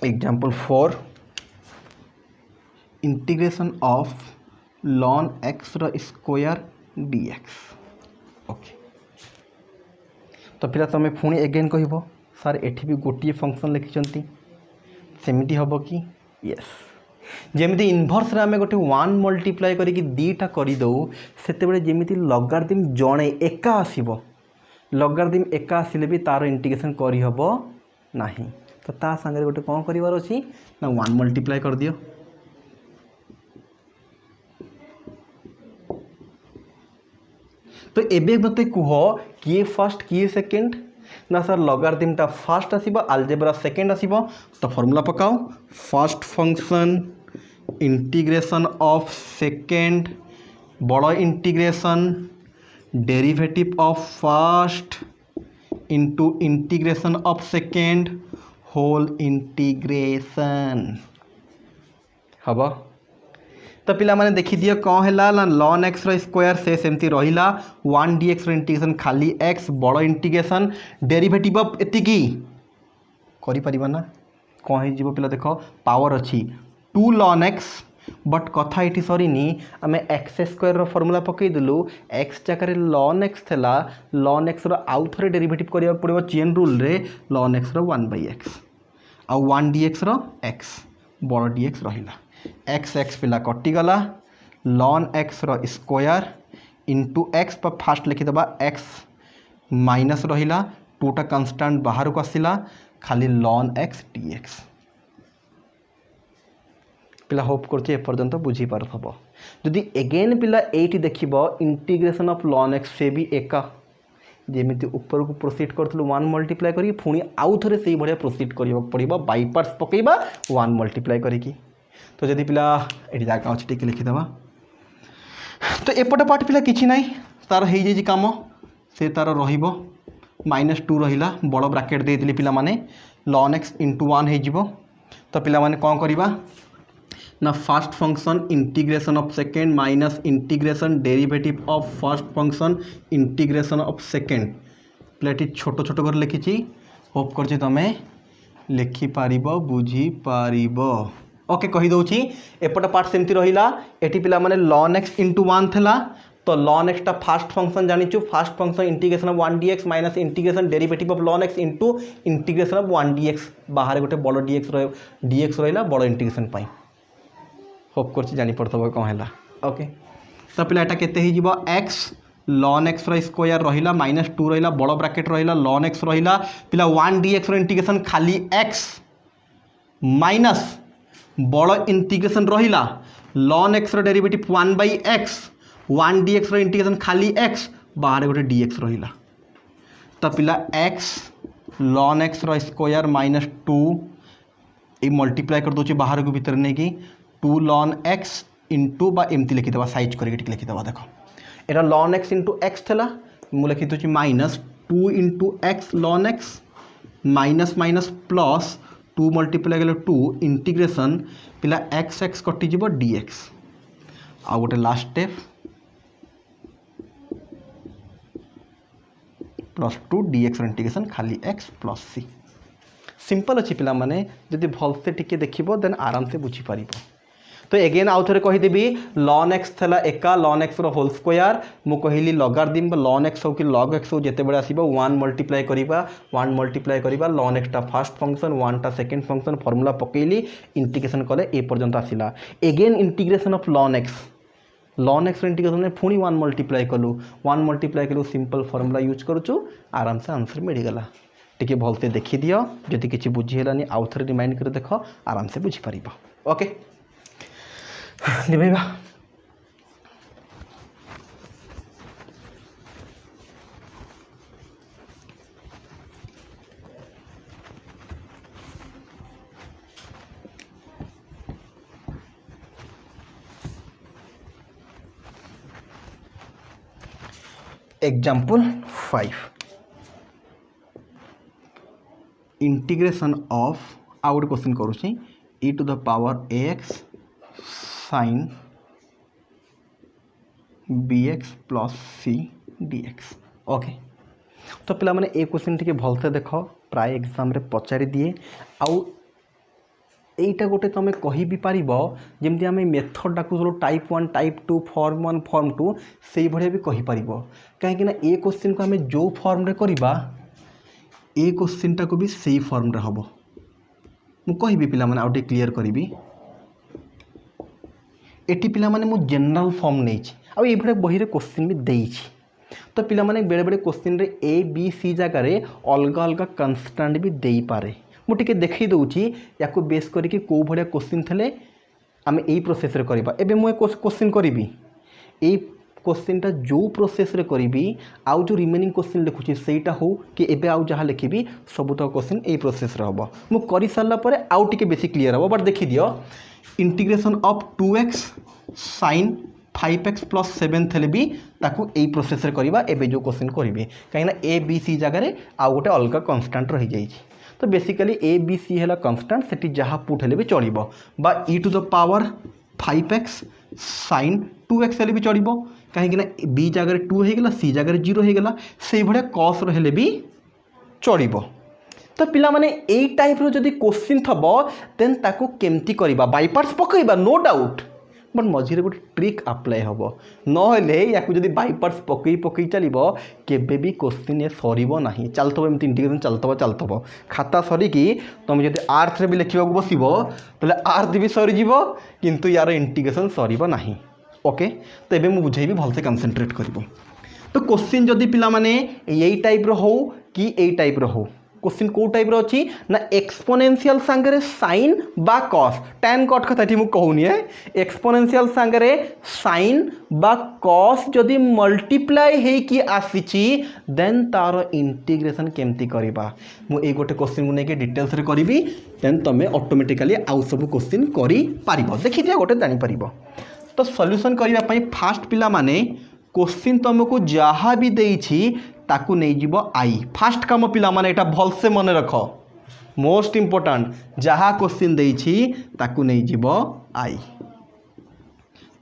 Example 4 integration of ln x रो स्क्वायर dx। ओके तो फिर तुम पुणी एगेन कहब सर एठी भी गोटे फंक्शन लिखिं सेमिति हम कि यस जेमिति इनवर्स रे आमे गोटे 1 मल्टीप्लाई करके दीटा करदे से जेमिति लॉगरिथम जणे एका आसीबो लॉगरिथम एका आसिले भी तार इंटीग्रेशन करि हबो नाही तो ता संगे गोटे कौन करिवार अछि ना 1 मल्टीप्लाई कर दियो तो एबे मते कुह किए फर्स्ट किए सेकंड ना सर लॉगरिथम ता फर्स्ट आसीबो अलजेब्रा सेकंड आसीबो तो फार्मूला पकाओ first function integration of second बड़ integration derivative of first into integration of second whole integration हम तो पिला माने देखि दियो कौन है ना ln x रो स्क्वायर से सेमती रहिला 1 dx रो इंटीग्रेशन खाली x बड़ इंटीग्रेशन डेरिवेटिव ऑफ एतिकी करि परिबा ना कौन है जीवो पिला देखो पावर अछि 2 ln x बट कथा ये सरीनी आम एक्स स्क्वायर रो फॉर्मूला पकई देलु एक्स जगह ln x थला ln x रो आउ थे डेरिवेटिव करिया पड़ो चेन रूल रे ln x रो 1/x आउ 1 dx रो x बड़ dx रहिला एक्स एक्स पिला कटिगला ln x रो स्क्वायर इंटू एक्स पर फास्ट लिखिदेबा x माइनस रहिला 2टा कन्स्टांट बाहर को आसिला खाली ln x dx पिला होप करछे ए पर्यंत बुझी पारथबो जदि एगेन पिला एटी देखिबो इंटीग्रेशन ऑफ ln x से भी एका जेमिति ऊपर को प्रोसीड करथलु 1 मल्टीप्लाई करी पुणी आउ थरे सेही भलिया प्रोसीड करियो पड़िबो बाय पार्ट्स पकेबा 1 मल्टीप्लाई करिकी तो जदि पिला एटी जागा अछि टिके लिखि देबा तो एपटे पार्ट पिला किछि नै तार हेइ जे काम से तार रहिबो -2 रहिला बड़ ब्रैकेट दे दिली पिला माने ln x * 1 हे जिवो तो पिला माने कोन करिबा ना first function integration of second minus integration derivative of first function integration of second प्लेटी छोट छोट कर लिखी होप कर तुम लिखिपार बुझी पार ओके कही दौची एपट पार्ट सेमती रहिला एटी पिला माने ln x * 1 थला तो ln x टा फर्स्ट फंक्शन जानिचु first function integration of 1 dx minus integration derivative of ln x into integration of 1 dx बाहर गोटे बड़ dx रहिला बड़ इंटीग्रेशन पाई होप कर जानी पड़ता कौन है ओके तो पिला एटा केते ही जीवो x ln x स्क्वायर रहिला -2 रहिला बड़ ब्रैकेट रहिला ln x रहिला पिला 1 dx इंटीग्रेशन खाली x माइनस बड़ इंटीग्रेशन रहिला ln x derivative 1/x 1 dx integration खाली x बाहर गोटे dx रहिला तो पिला x ln x स्क्वायर -2 ये मल्टीप्लाई कर दूचे बाहर को भीतर नहीं कि 2 ln x इंटू बा एमती लिखिदेवा साइज करके लिखिदेवा देख एटा ln x इंटू एक्स थला मु लिखि दूची -2 into x ln x minus minus plus 2 multiply गले 2 इंटीग्रेशन पिला x x कटि जीव dx आ गोटे लास्ट स्टेप +2 dx इंटीग्रेशन खाली x प्लस c सिंपल अच्छी पिला माने जदि भलसे टिके देखिबो देन आराम से बुझी पारिबो तो एगेन आउ थरे कहि देबी ln x थला एका ln x रो होल स्क्वायर मु कहिली लॉगरिथम ln x हो कि log x हो जेते बेले आसीबो 1 मल्टीप्लाई करिबा ln x टा फर्स्ट फंक्शन 1 टा सेकंड फंक्शन फार्मूला पकेइली इंटीग्रेशन कले ए पर्यंत आसिला again integration of ln x integration में पुणी 1 मल्टीप्लाई कलु सिंपल फार्मूला यूज करूचु आराम से आंसर मिल गला टिके भलसे देखि दियो जदि किछि बुझी हेलानी आउ थरे रिमाइंड कर देखो आराम से बुझी परिबो ओके निभेबा एग्जाम्पल 5 इंटीग्रेशन ऑफ आउट क्वेश्चन करूँ e to the power ax sin bx plus c dx okay तो पिला माने ए क्वेश्चन टिके भलसे देख प्राय एग्जाम रे पचारि दिए आउ एटा गोटे तुम कहि भी पारिबो जेमति आमे मेथड डाकु टाइप 1 टाइप 2 फॉर्म 1 फॉर्म 2 सेही भड़े भी कहि पारिबो काहे कि ना ए क्वेश्चन को आमे जो फॉर्म रे करिबा ए क्वेश्चन टा को भी सेही फॉर्म रे हबो मु कहि भी पिला माने आउटे क्लियर करिबी एटी पिला माने मु जनरल फॉर्म नै छी आ ए भड़े बही रे क्वेश्चन भी देई छी तो पिला माने बेले बेले क्वेश्चन रे ए बी सी जगह रे अलग अलग कांस्टेंट भी देई पारे मुझे देखई दूची या बेस करके कौ भाया क्वेश्चन थे आम यही प्रोसेस रे करबा एबे मु क्वेश्चन करी ए क्वेश्चन टा जो प्रोसेस रे करी आउ जो रिमेनिंग क्वेश्चन लिखुची सेटा हो कि एबे आउ जहाँ लिखी सब तो क्वेश्चन यही प्रोसेस रे हम मु कर सारा पर आउ टिके बेसी क्लियर हम बट देखी दियो integration of 2x sin 5x plus 7 थे भी ताकू यही प्रोसेस रे करबा एबे जो क्वेश्चन करी कहीं ए बी सी जगह आउ गोटे अलग कन्स्टांट रही जाइए तो बेसिकली ए बी सी है कन्स्टांट से जहाँ पुट हेले भी चलो बा e to the power 5x sin 2x हेले भी चलो कहीं बी जगह 2 होगा सी जगह 0 होगा से भाया कस रे भी चलो तो पिला माने ए टाइप रो जदि क्वेश्चन थबो देन ताकू केमती करबा बाय पार्ट्स पकईबा नो डाउट बट मझे गोटे ट्रिक अप्लाई हम नहले या जदि बाय पार्ट्स पकई चलो केबे भी क्वेश्चन ये सरीबो नाही चलतबो एमती इंटीग्रेशन चलतबो खाता सरिकी तुम जदि आर्थ रे भी लिखा बसबो तले आर्थ भी सरीजिवो किंतु यार इंटीग्रेशन सरीबो नाही ओके तो एबे मु बुझेबी भलसे कंसंट्रेट करबो तो क्वेश्चन जदि पिला माने यही टाइप रो हो कि यही टाइप रो हो क्वेश्चन को टाइप रो अछि ना एक्सपोनेंशियल संगे साइन बा कॉस tan कट कथा मु कहूनी है एक्सपोनेंशियल संगे साइन बा कॉस जदि मल्टीप्लाई हे कि आसीची देन तार इंटीग्रेशन केमती करबा मु ए गोटे क्वेश्चन को नेके डिटेल्स रे करबी देन तमे ऑटोमेटिकली आउ सब क्वेश्चन करि पारिबो देखि दिया गोटे जानि पारिबो तो सॉल्यूशन करबा पई फास्ट पिला माने क्वेश्चन तुमको जहाँ भी देइछि ताकू नहीं जीव आई फास्ट काम पिला माने एटा भलसे मन रख मोस्ट इंपोर्टेंट जहाँ क्वेश्चन देइछि ताकू नहीं जीव आई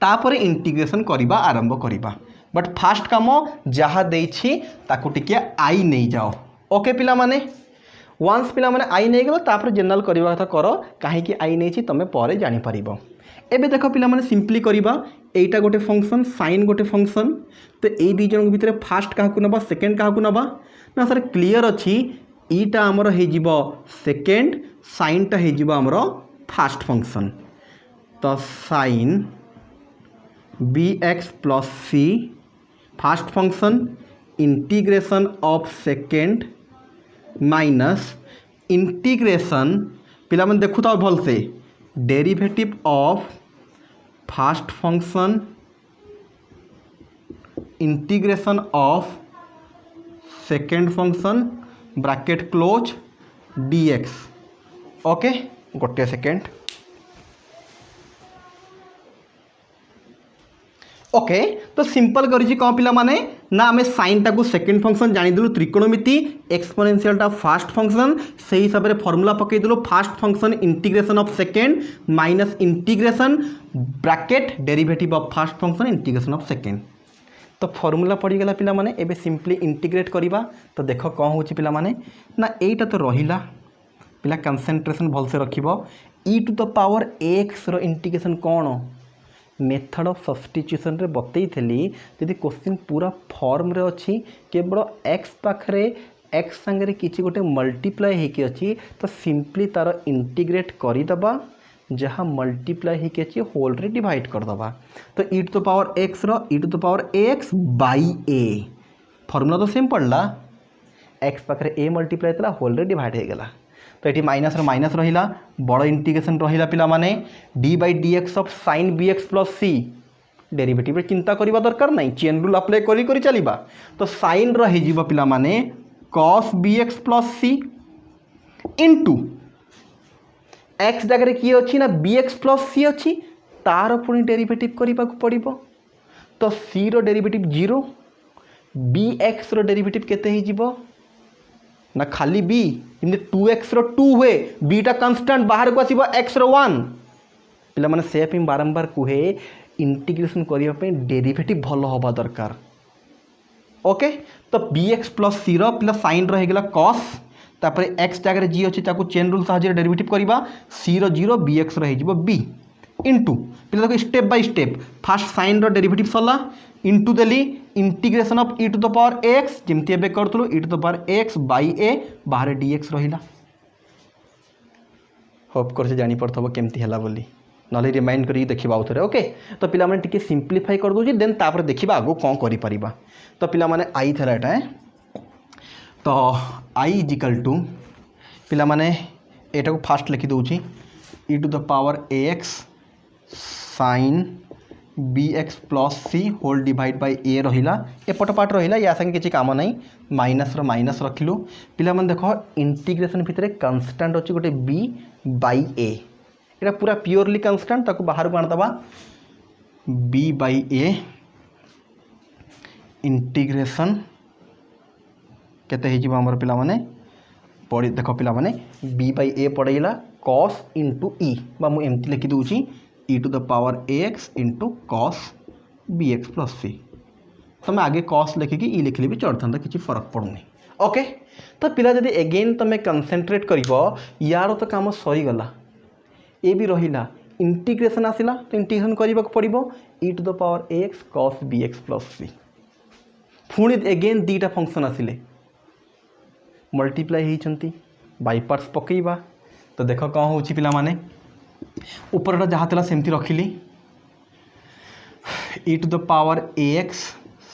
तापर इंटीग्रेशन करबा आरंभ करबा बट फास्ट काम जहाँ देइछि ताकू टिके आई नहीं जाओ ओके पिला माने वंस पिला माने आई नहीं गलो तापर जनरल करबा कथा करो काहे कि आई नहीं छि तमे परे जानि परिबो एबे देखो पिला माने सिंपली करबा एटा गोटे फंक्शन साइन गोटे फंक्शन तो ये दी जन भितर फास्ट क्या नवा सेकेंड क्या नवा ना सर क्लियर अच्छी ईटा आमर हो सेकेंड साइनटा हो आमर फास्ट फंक्शन तो sine bx plus c first function integration of second minus integration पिला मन देखु तो भल से derivative of first function integration of second function bracket close dx। Okay गोटे सेकेंड। ओके तो सिंपल करी कौन पिला माने ना आम साइन टाक सेकेंड फंक्शन जानीदेलु त्रिकोणमिति एक्सपोनेंशियल टा फास्ट फंक्शन से हिसाब से फॉर्मूला पकईदेलु first function integration of second minus integration bracket derivative of first function integration of second. तो फॉर्मूला पड़ीगला पिला माने एबे सिंपली इंटीग्रेट करवा। तो देख कौन हो पिला माने ना एटा तो रहिला पिला कंसंट्रेशन भल से रखिबो e to the power x रो इंटीग्रेशन कौन मेथड ऑफ सब्स्टिट्यूशन रे बतई थली यदि क्वेश्चन पूरा फॉर्म रे अछि केवल एक्स पाखरे एक्स संगे किछि गोटे मल्टीप्लाई हेकी अछि तो सिंपली तार इंटीग्रेट करि दबा जहाँ मल्टीप्लाई ही के होल रे डिवाइड कर दबा। तो e to the power x रो e to the power x by a formula तो सेम पड़ला एक्स पाखे ए मल्टीप्लाई था होल रे डिवाइड हो गला। तो ये माइनस माइनस रहिला बड़ इंटीग्रेशन रहिला पिला माने d by d x of sine b x plus c derivative चिंता करवा दरकार नहीं चेन रूल अप्लाई करी चलिबा। तो साइन रही पिला माने कॉस बी एक्स प्लस सी इंटू एक्स जगह किए अच्छी ना बी एक्स प्लस सी अच्छी तार पुणी डेरिवेटिव करने को पड़ो। तो सी रो डेरिवेटिव 0 बी एक्स रो डेरिवेटिव केते ही जीवो ना खाली बी इमती 2x रो 2 हुए बीटा कांस्टेंट बाहर को आसीबो x रो 1 पिला माने सेफ इन बारंबार कुहे इंटीग्रेशन करिया पे डेरिवेटिव भलो होबा दरकार। ओके तो bx प्लस सी रो पिला साइन रह गेला cos तापर x जगह जी अच्छी ताकू चेन रूल साहाଯ୍य डेरिवेटिव करवा सी रो 0 bx रही b इंटू पिला देखो step by step first sine रो डेरिवेटिव सरला इंटू देली integration of e to the power x जमती एबे करथलो e to the power x by a बाहर dx रहिला। होप कर से जानी पड़थबो केमती हला बोली नले रिमाइंड करी देखिबा आउथरे। ओके तो पिला माने टिके सिंपलीफाई कर दोजी देन तापर देखिबा आगो कोन करि परिबा। तो पिला माने आई थरा एटा तो आई इज इक्वल टू पिला माने एटा को फास्ट लिखि दोची e to the power x sine b x plus c whole divide by a रहिला एपट पार्ट रहिला या संगे किछि काम नहीं माइनस रो माइनस रखिलु पिला मन देखो इंटीग्रेशन भितरे कांस्टेंट अछि गोटे बी बाय ए एटा पूरा प्योरली कांस्टेंट ताको बाहर को आन दबा बी बाय ए इंटीग्रेशन केते हे जिबा हमर पिला माने पड़ी देखो पिला माने बी बाय ए पड़ेला cos इंटू ई बा मु एमती लिखि दूची e to the power x into cos b x plus c तुम आगे cos लिखिकी ई लिखले भी चढ़ता किसी फरक पड़ूनी। ओके तो पिला जदि एगेन तुम कनसेंट्रेट कर यार तो काम सरीगला ए भी रहिला इंटीग्रेशन आसिला तो इंटीग्रेशन करने को पड़ो e to the power x cos b x plus c पुणी एगेन दीटा फंक्शन आसिले मल्टीप्लाई होती बाई पार्ट्स पकईवा। तो देख कौन हो पिला माने ऊपर जहाँ था सेमती रखिली e to the power a x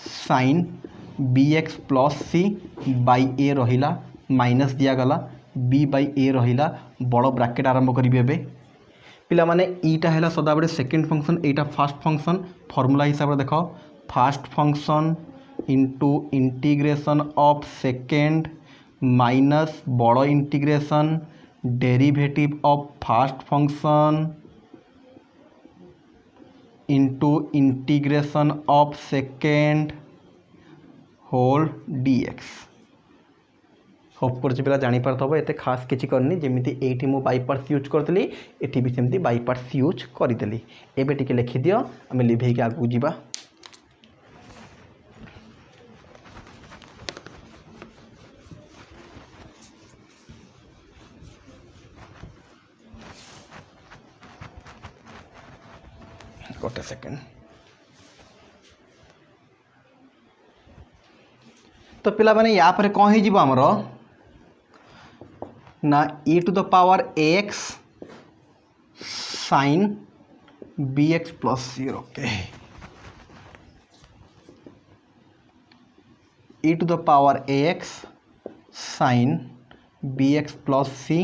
sine b x plus c by a रहिला माइनस दिगला बी बाई ए रहिला बड़ ब्राकेट आरंभ करी एबे पिला माने ईटा है सदाबे सेकेंड फंक्शन एटा फास्ट फंक्शन फॉर्मूला हिसाब से देख first function into integration of second minus बड़ integration derivative of first function into integration of second whole dx। Hope कर पिला जानी पारथबो एते खास किछि करनी जेमिति एठी मु बाई पार्ट्स यूज करतली एठी भी सेमति बाई पार्ट्स यूज करितली। एबे टिके लिखि दियो आमे लिभे के आगु जिबा। गोटे सेकेंड तो पिला माने या पर कौन हो आमर ना e to the power x sine b x plus c. Okay e to the power ax sin bx plus c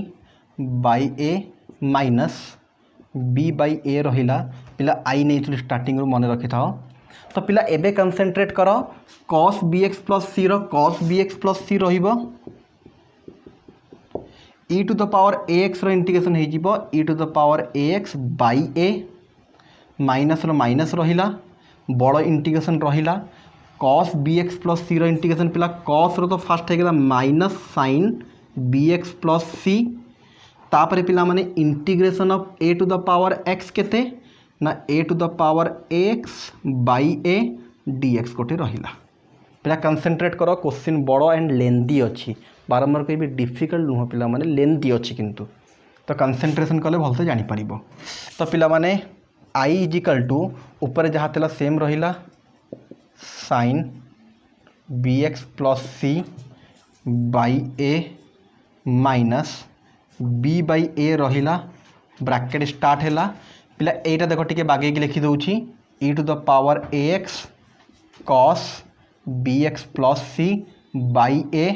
by a minus b by a रहिला पिला आई नहीं स्टार्टिंग मन रखि था। तो पिला एबे कंसंट्रेट कर cos bx प्लस c रो cos bx प्लस c रहिबो e to the power ax रो इंटीग्रेशन हो जिवो e to the power ax by a minus रो माइनस रहिला बड़ इंटीग्रेशन रहिला cos bx प्लस c रो इंटीग्रेशन पिला cos रो तो फास्ट हो minus sin bx plus c तापर पिला माने integration of a to the power x केते ना a to the power x by a dx गोटे रहिला। पिला कंसंट्रेट करो क्वेश्चन बड़ो एंड लेंदी अच्छी बारंबार कह डिफिकल्ट नुह पिला माने लेंदी अच्छी किंतु तो कंसंट्रेशन कले भलसे जानि परिबो। तो पिला माने i इजिकल टू ऊपर जहाँ तेला सेम रहिला sin bx plus c by a minus b by a रहिला ब्रैकेट स्टार्ट हैला पिला एटा देखो टिके बागे की लिखि दउची e to the power ax cos bx plus c by a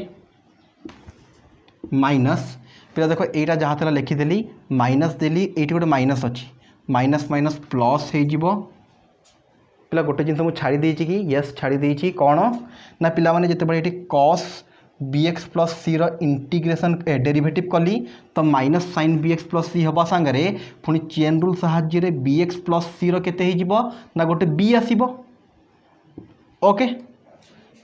minus पिला देखो एटा जहाँ तेला लिखि देली माइनस देली एटी गोटे माइनस अच्छी माइनस माइनस प्लस हो जिवो पिला गोटे जिन मुझे छाड़ी देछि कि यस छाड़ी देछि कौन ना पिला माने जते बड़े eighty cos bx plus c रो इंटीग्रेशन डेरिवेटिव कली तो minus sin bx plus c हवा सांगरे पुणी चेन रूल साहाय्य रे bx प्लस c रो केते हो जिवो ना गोटे b आसीबो। ओके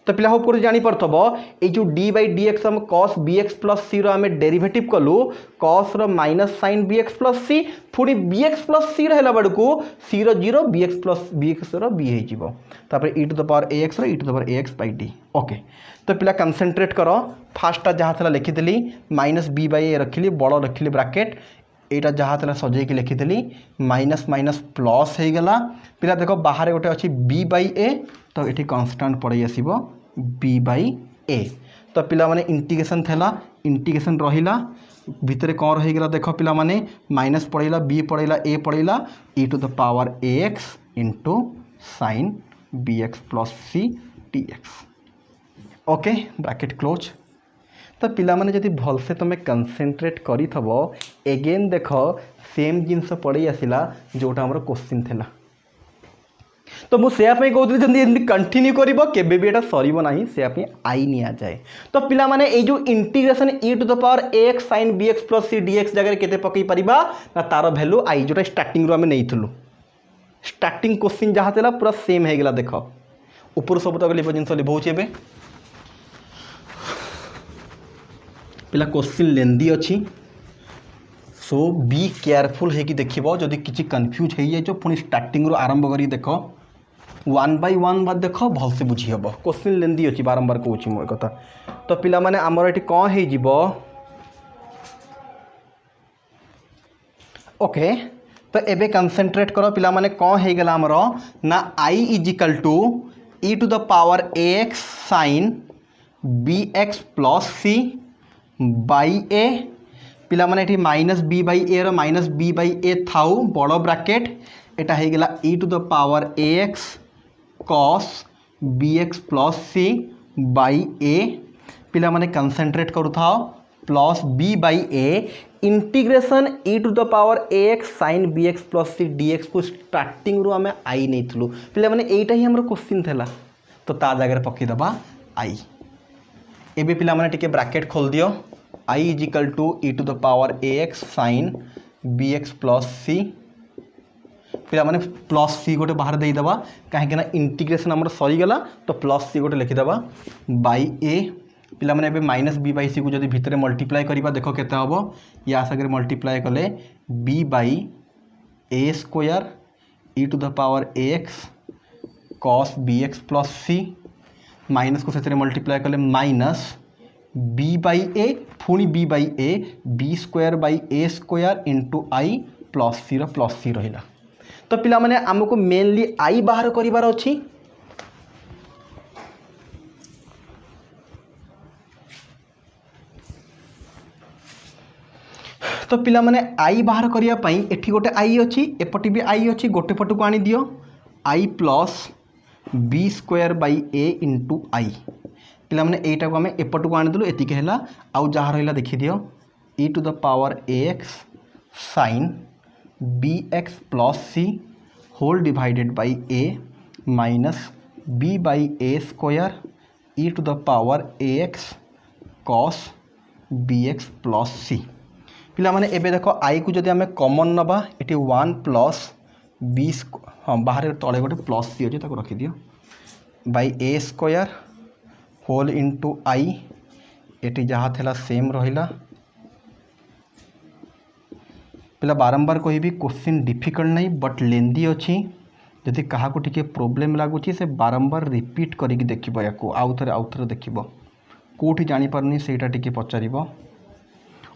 तो पिला होप कर जानी परथबो ए जो d बाई dx हम cos bx प्लस c रो हमें डेरिवेटिव कलु cos रो minus sin bx plus c पुणी bx प्लस c रहला बडकू c रो 0 bx रो b हे जिवो तापर e to the power ax रो e to the power ax by d। Okay तो पिला कंसंट्रेट करो फास्टा जहाँ थला लिखिदेली माइनस b बाई ए रखिली बड़ रखिली ब्रैकेट एटा जहाँ थला सजेकी लिखिदेली माइनस माइनस प्लस हो गला पिला देखो बाहर गोटे अच्छी b बाई ए तो ये कन्स्टांट पड़े आसब b बाई ए। तो पिला माने इंटीग्रेशन थेला इंटीग्रेशन रहिला भितर कौन रहीगला देख पिला माने माइनस पड़ेला b पड़ेला a पड़ेला e to the power ax into sin bx plus c dx। Okay bracket close. तो पिला माने जदि भलसे तुम कंसंट्रेट करी थबो एगेन देख सेम जिनस पड़े आसिला जोटा हमर क्वेश्चन थेला। तो मुझे कहूँ जब कंटिन्यू कर भी एटा सर ना से आई नि आ जाए। तो पिला माने ए जो integration e to the power ax sin bx plus c dx जगह केते पकई परिबा ना तार वैल्यू आई जोटा स्टार्टिंग रो हमें नहींथलु स्टार्टिंग क्वेश्चन जहाँ थेला पूरा सेम हो गला देख ऊपर सब तक लिप जिनस लिभौछि एबे पिला क्वेश्चन लेंदी अच्छी सो बी केयरफुल है कि देखिबो जदि किछि कंफ्यूज हो जाइछो पुणी स्टार्टिंग रो आरंभ करी देखो वन बाय वन बाद देख भलसे बुझी हम क्वेश्चन लेंदी अच्छी बारंबार कहूँ मो कथा। तो पिला माने आमर ये कौन हो जिवो ओके तो एबे कंसंट्रेट करो पिला माने कौन हो गला आमर ना i is equal to e to the power ax sin bx plus c by a पिला माने एठी माइनस b बाई ए रो माइनस b बाई ए थाउ बड़ ब्रैकेट एटा हो गला e to the power ax cos bx plus c by a पिला माने कंसंट्रेट करू था plus b by a integration e to the power ax sin bx plus c dx को स्टार्टिंग रो हमें आई नहीं थलु पिला माने एटा ही हमर क्वेश्चन थेला तो ता जगह पकई दबा आई। एबे पिला माने टिके ब्रैकेट खोल दियो i is equal to e to the power ax sin bx plus c पिला माने प्लस c गोटे बाहर दे दबा कहीं इंटीग्रेशन हमर सरी गला तो प्लस c गोटे लिखिदबा बाई ए पिला माने एबे माइनस b बाई c को जदि भितर मल्टीप्लाई करिबा देखो केते हबो या सागर मल्टीप्लाई कले b by a square e to the power ax cos bx plus c minus को से मल्टीप्लाई कले माइनस b बाई ए पुणी b by a b square by a square into I plus c रहा। तो पिला माने आमको मेनली आई बाहर करिवार अछि तो पिला माने आई बाहर करिया पई एठी गोटे आई अछि एपटी भी आई अछि गोटे पट को आनी दियो I plus b square by a into I पिला माने एटा को आम एपटू आनीदेलु एतिक है आउ जहाँ रहा देखिदियो e to the power ax sin bx plus c whole divided by a minus b by a square e to the power ax cos bx plus c। पिला माने एबे देखो आई को जदि आम कॉमन नबा ये 1 प्लस बी हाँ बाहर तले गोटे प्लस सी अच्छे रखिदियो by a square whole into I ये जहाँ थेला सेम रहिला। पिला बारंबार कहि क्वेश्चन डिफिकल्ट नहीं बट लेंदी अच्छी जदि क्या टिके प्रोब्लेम लगुच से बारंबार रिपीट करिक देखिबो याको आउ थे देखिबो कोठी जानि पारनी सेटा टिके पचारिबो।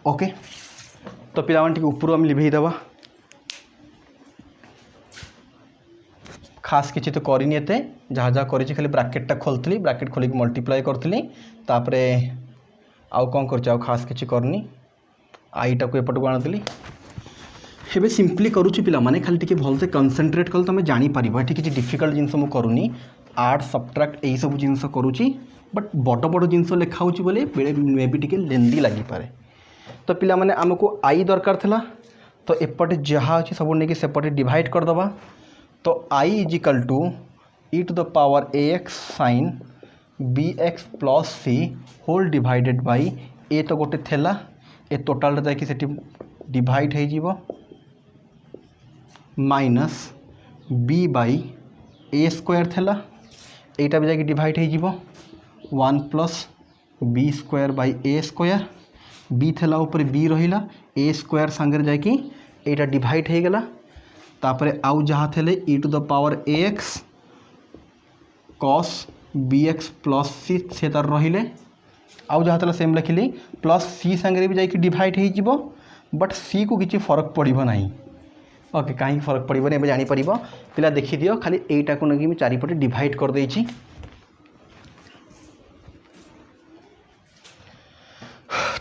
ओके तो पिला माने टिके ऊपर हम लिभेई देबा खास किसी तो करनी एते जहाँ जहाँ करी खाली ब्राकेटा खोलती ब्राकेट खोलिक मल्टीप्लाई करी तापर आउ कौन कर खास किसी करनी आईटा को एपट को आनी एबे सिंपली करुच्ची पिला माने खाली टिके भलसे कंसंट्रेट कल तुम जापर ये किसी डिफिकल्ट जिनस मुझे करूनी आड सब्ट्राक्ट यही सब जिनस करुच्ची बट बड़ बड़ जिनस लिखा बोले मे भी टिके लेंदी लगिपे। तो पिला माने आमको आई दरकार था तो एपटे जहाँ अच्छी सब नहीं सेपटे डिवाइड करदे तो i is equal to e to the power ax sin bx plus c whole divided by a तो गोटे थेला ए टोटाल जाकि सेठी डिवाइड हो जीवो minus b by a square थेला एटा भी जाकि डिवाइड हो जीवो 1 plus b square by a square b थेला ऊपर b रहिला ए स्क्वायर संगे जाकि एटा डिवाइड हो गला तापरे आउ जहाँ थे e to the power ax cos bx plus c से तार रहिले आउ जहाँ थे सेम लिखिली प्लस सी संगे भी जाकि डिवाइड हो बट सी को किसी फरक पड़ो ना। ओके कहीं फरक पड़ो नहीं जापर पिला देखी दियो खाली एटा को नहीं चारिपटे डिवाइड कर देछि।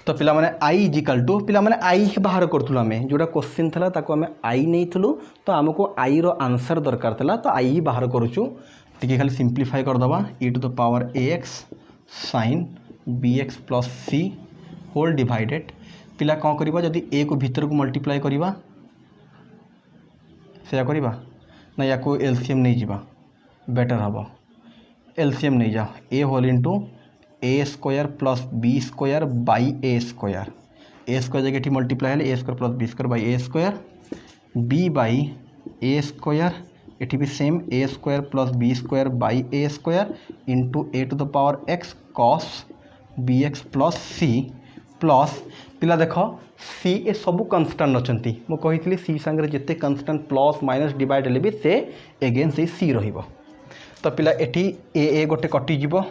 तो पिला माने आई इजिकल टू पिला माने आई बाहर करूँ आम जोटा क्वेश्चन था ताको आम आई नहीं तो आमको आई रो आंसर दरकार था तो आई ही बाहर करूँ टी खाली सिंप्लीफाई करदे e to the power ax sin bx plus c whole divided पिला कौन करवा जदि a को भीतर को मल्टीप्लाई करवा से करवा ना या को एलसीएम नहीं जावा बेटर हम एलसीएम नहीं जाओ a whole into a square plus b square by a square जगह मल्टीप्लाई है a square plus b square by a square b by a square ये भी same a square plus b square by a square into a to the power x cos b x plus c plus पिला देख सी ए सबू कन्स्टांट अच्छा मुझे कही सी सांगे जिते कन्स्टांट प्लस माइनस डिवाइड हेल्ले भी से एगेन से सी रहिबो। तो पिला एटी ए गोटे कटिଯିବ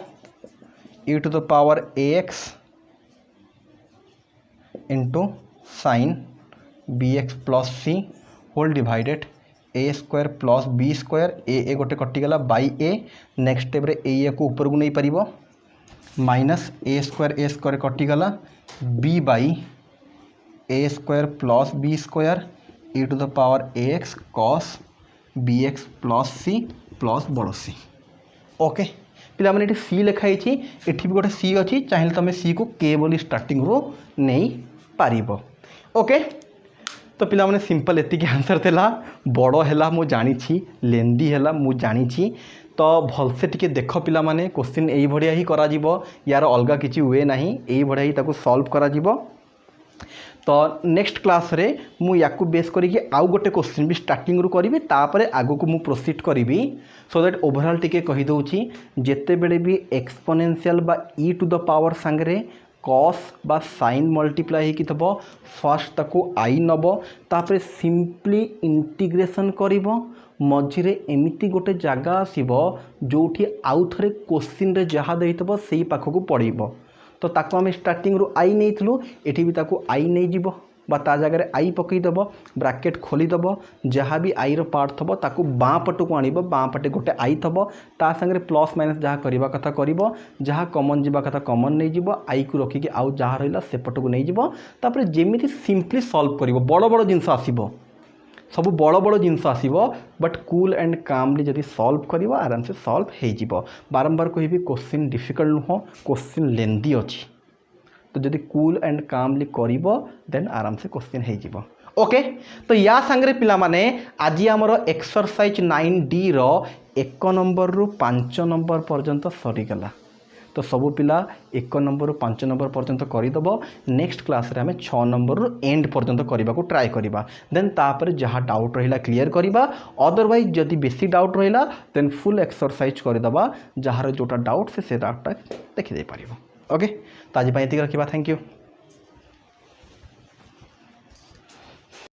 e to the power ax into sine bx plus c whole divided A square plus b square ए गोटे कटिगला बाई ए नेक्स्ट स्टेप रे ए को ऊपर को नहीं पारिबो minus A square कटिगला B by a square plus b square e to the power ax cos bx plus c plus बड़ सी। ओके पिला माने सी लिखाई ये भी गोटे सी अच्छी चाहिए तुम सी को के बोली स्टार्टिंग रू नहीं पारिबो। ओके तो पिला माने सिंपल एतिक आंसर थेला बड़ है मु जानी लेंदी है मु जानी तो भलसे टिके देख पिला माने क्वेश्चन यही भाया ही करा जीवो यार अलगा किसी वे ना यही भाया ही ताको सॉल्व करा जीवो। तो नेक्स्ट क्लास रे मु याकू बेस करिके आउ गोटे क्वेश्चन भी स्टार्टिंग रू करी तापर आगो को मु प्रोसीड करी सो दैट ओवरऑल टिके कही दउची जेते बेले भी एक्सपोनेंशियल बा e टू द पावर संगे कॉस बा साइन मल्टीप्लाई होकी थबो फर्स्ट ताको आई नब तापर सिंपली इंटीग्रेशन करिवो मझिरे एमिति गोटे जगह आसीबो जोठी आउ थरे क्वेश्चन रे जहा देइतबो सेही पाखकू पड़िबो तो ताको आम स्टार्टिंग रू आई नहीं थलु एठी भी ताको आई नहीं जीवो बा ता जगह आई पकईदेव ब्राकेट खोलीदेव जहाँ भी आई रो पार्ट थबो ताको बाँ पट को आनिब बाँ पटे गोटे आई थबो ता संगे प्लस माइनस जहाँ करवा कथा करिवो जहाँ कॉमन जीवा कथा कॉमन नहीं जीवो आई को रखिकी आउ जहाँ रहिला से पट को नहीं जीवो तापर जेमिति सिंपली सॉल्व करिवो बड़ बड़ जिंस आसीबो सब बड़ बड़ जिनस आसो बट कूल एंड कामली जदि सॉल्व कर आराम से सॉल्व हो बारंबार कहि क्वेश्चन डिफिकल्ट नुह क्वेश्चन लेंदी अच्छी तो जदि कूल एंड कामली कर देन आराम से क्वेश्चन हो ओके। तो या सांगरे पिला माने आज आमर एक्सरसाइज 9D रो 1 नंबर रु 5 नंबर पर्यंत सरीगला। तो सबू पिला 1 नंबर रु 5 नंबर पर्यंत करदेव नेक्स्ट क्लास रे हमें 6 नंबर रु एंड पर्यंत करने को ट्राए करवा देन तापर जहाँ डाउट रहा क्लीयर करवा अदरवाइज जदि बेसी डाउट रहा देन फुल एक्सरसाइज करदे जार जोटा डाउट से डाउटा देखी पार ओके। तो आज ये रखा थैंक यू।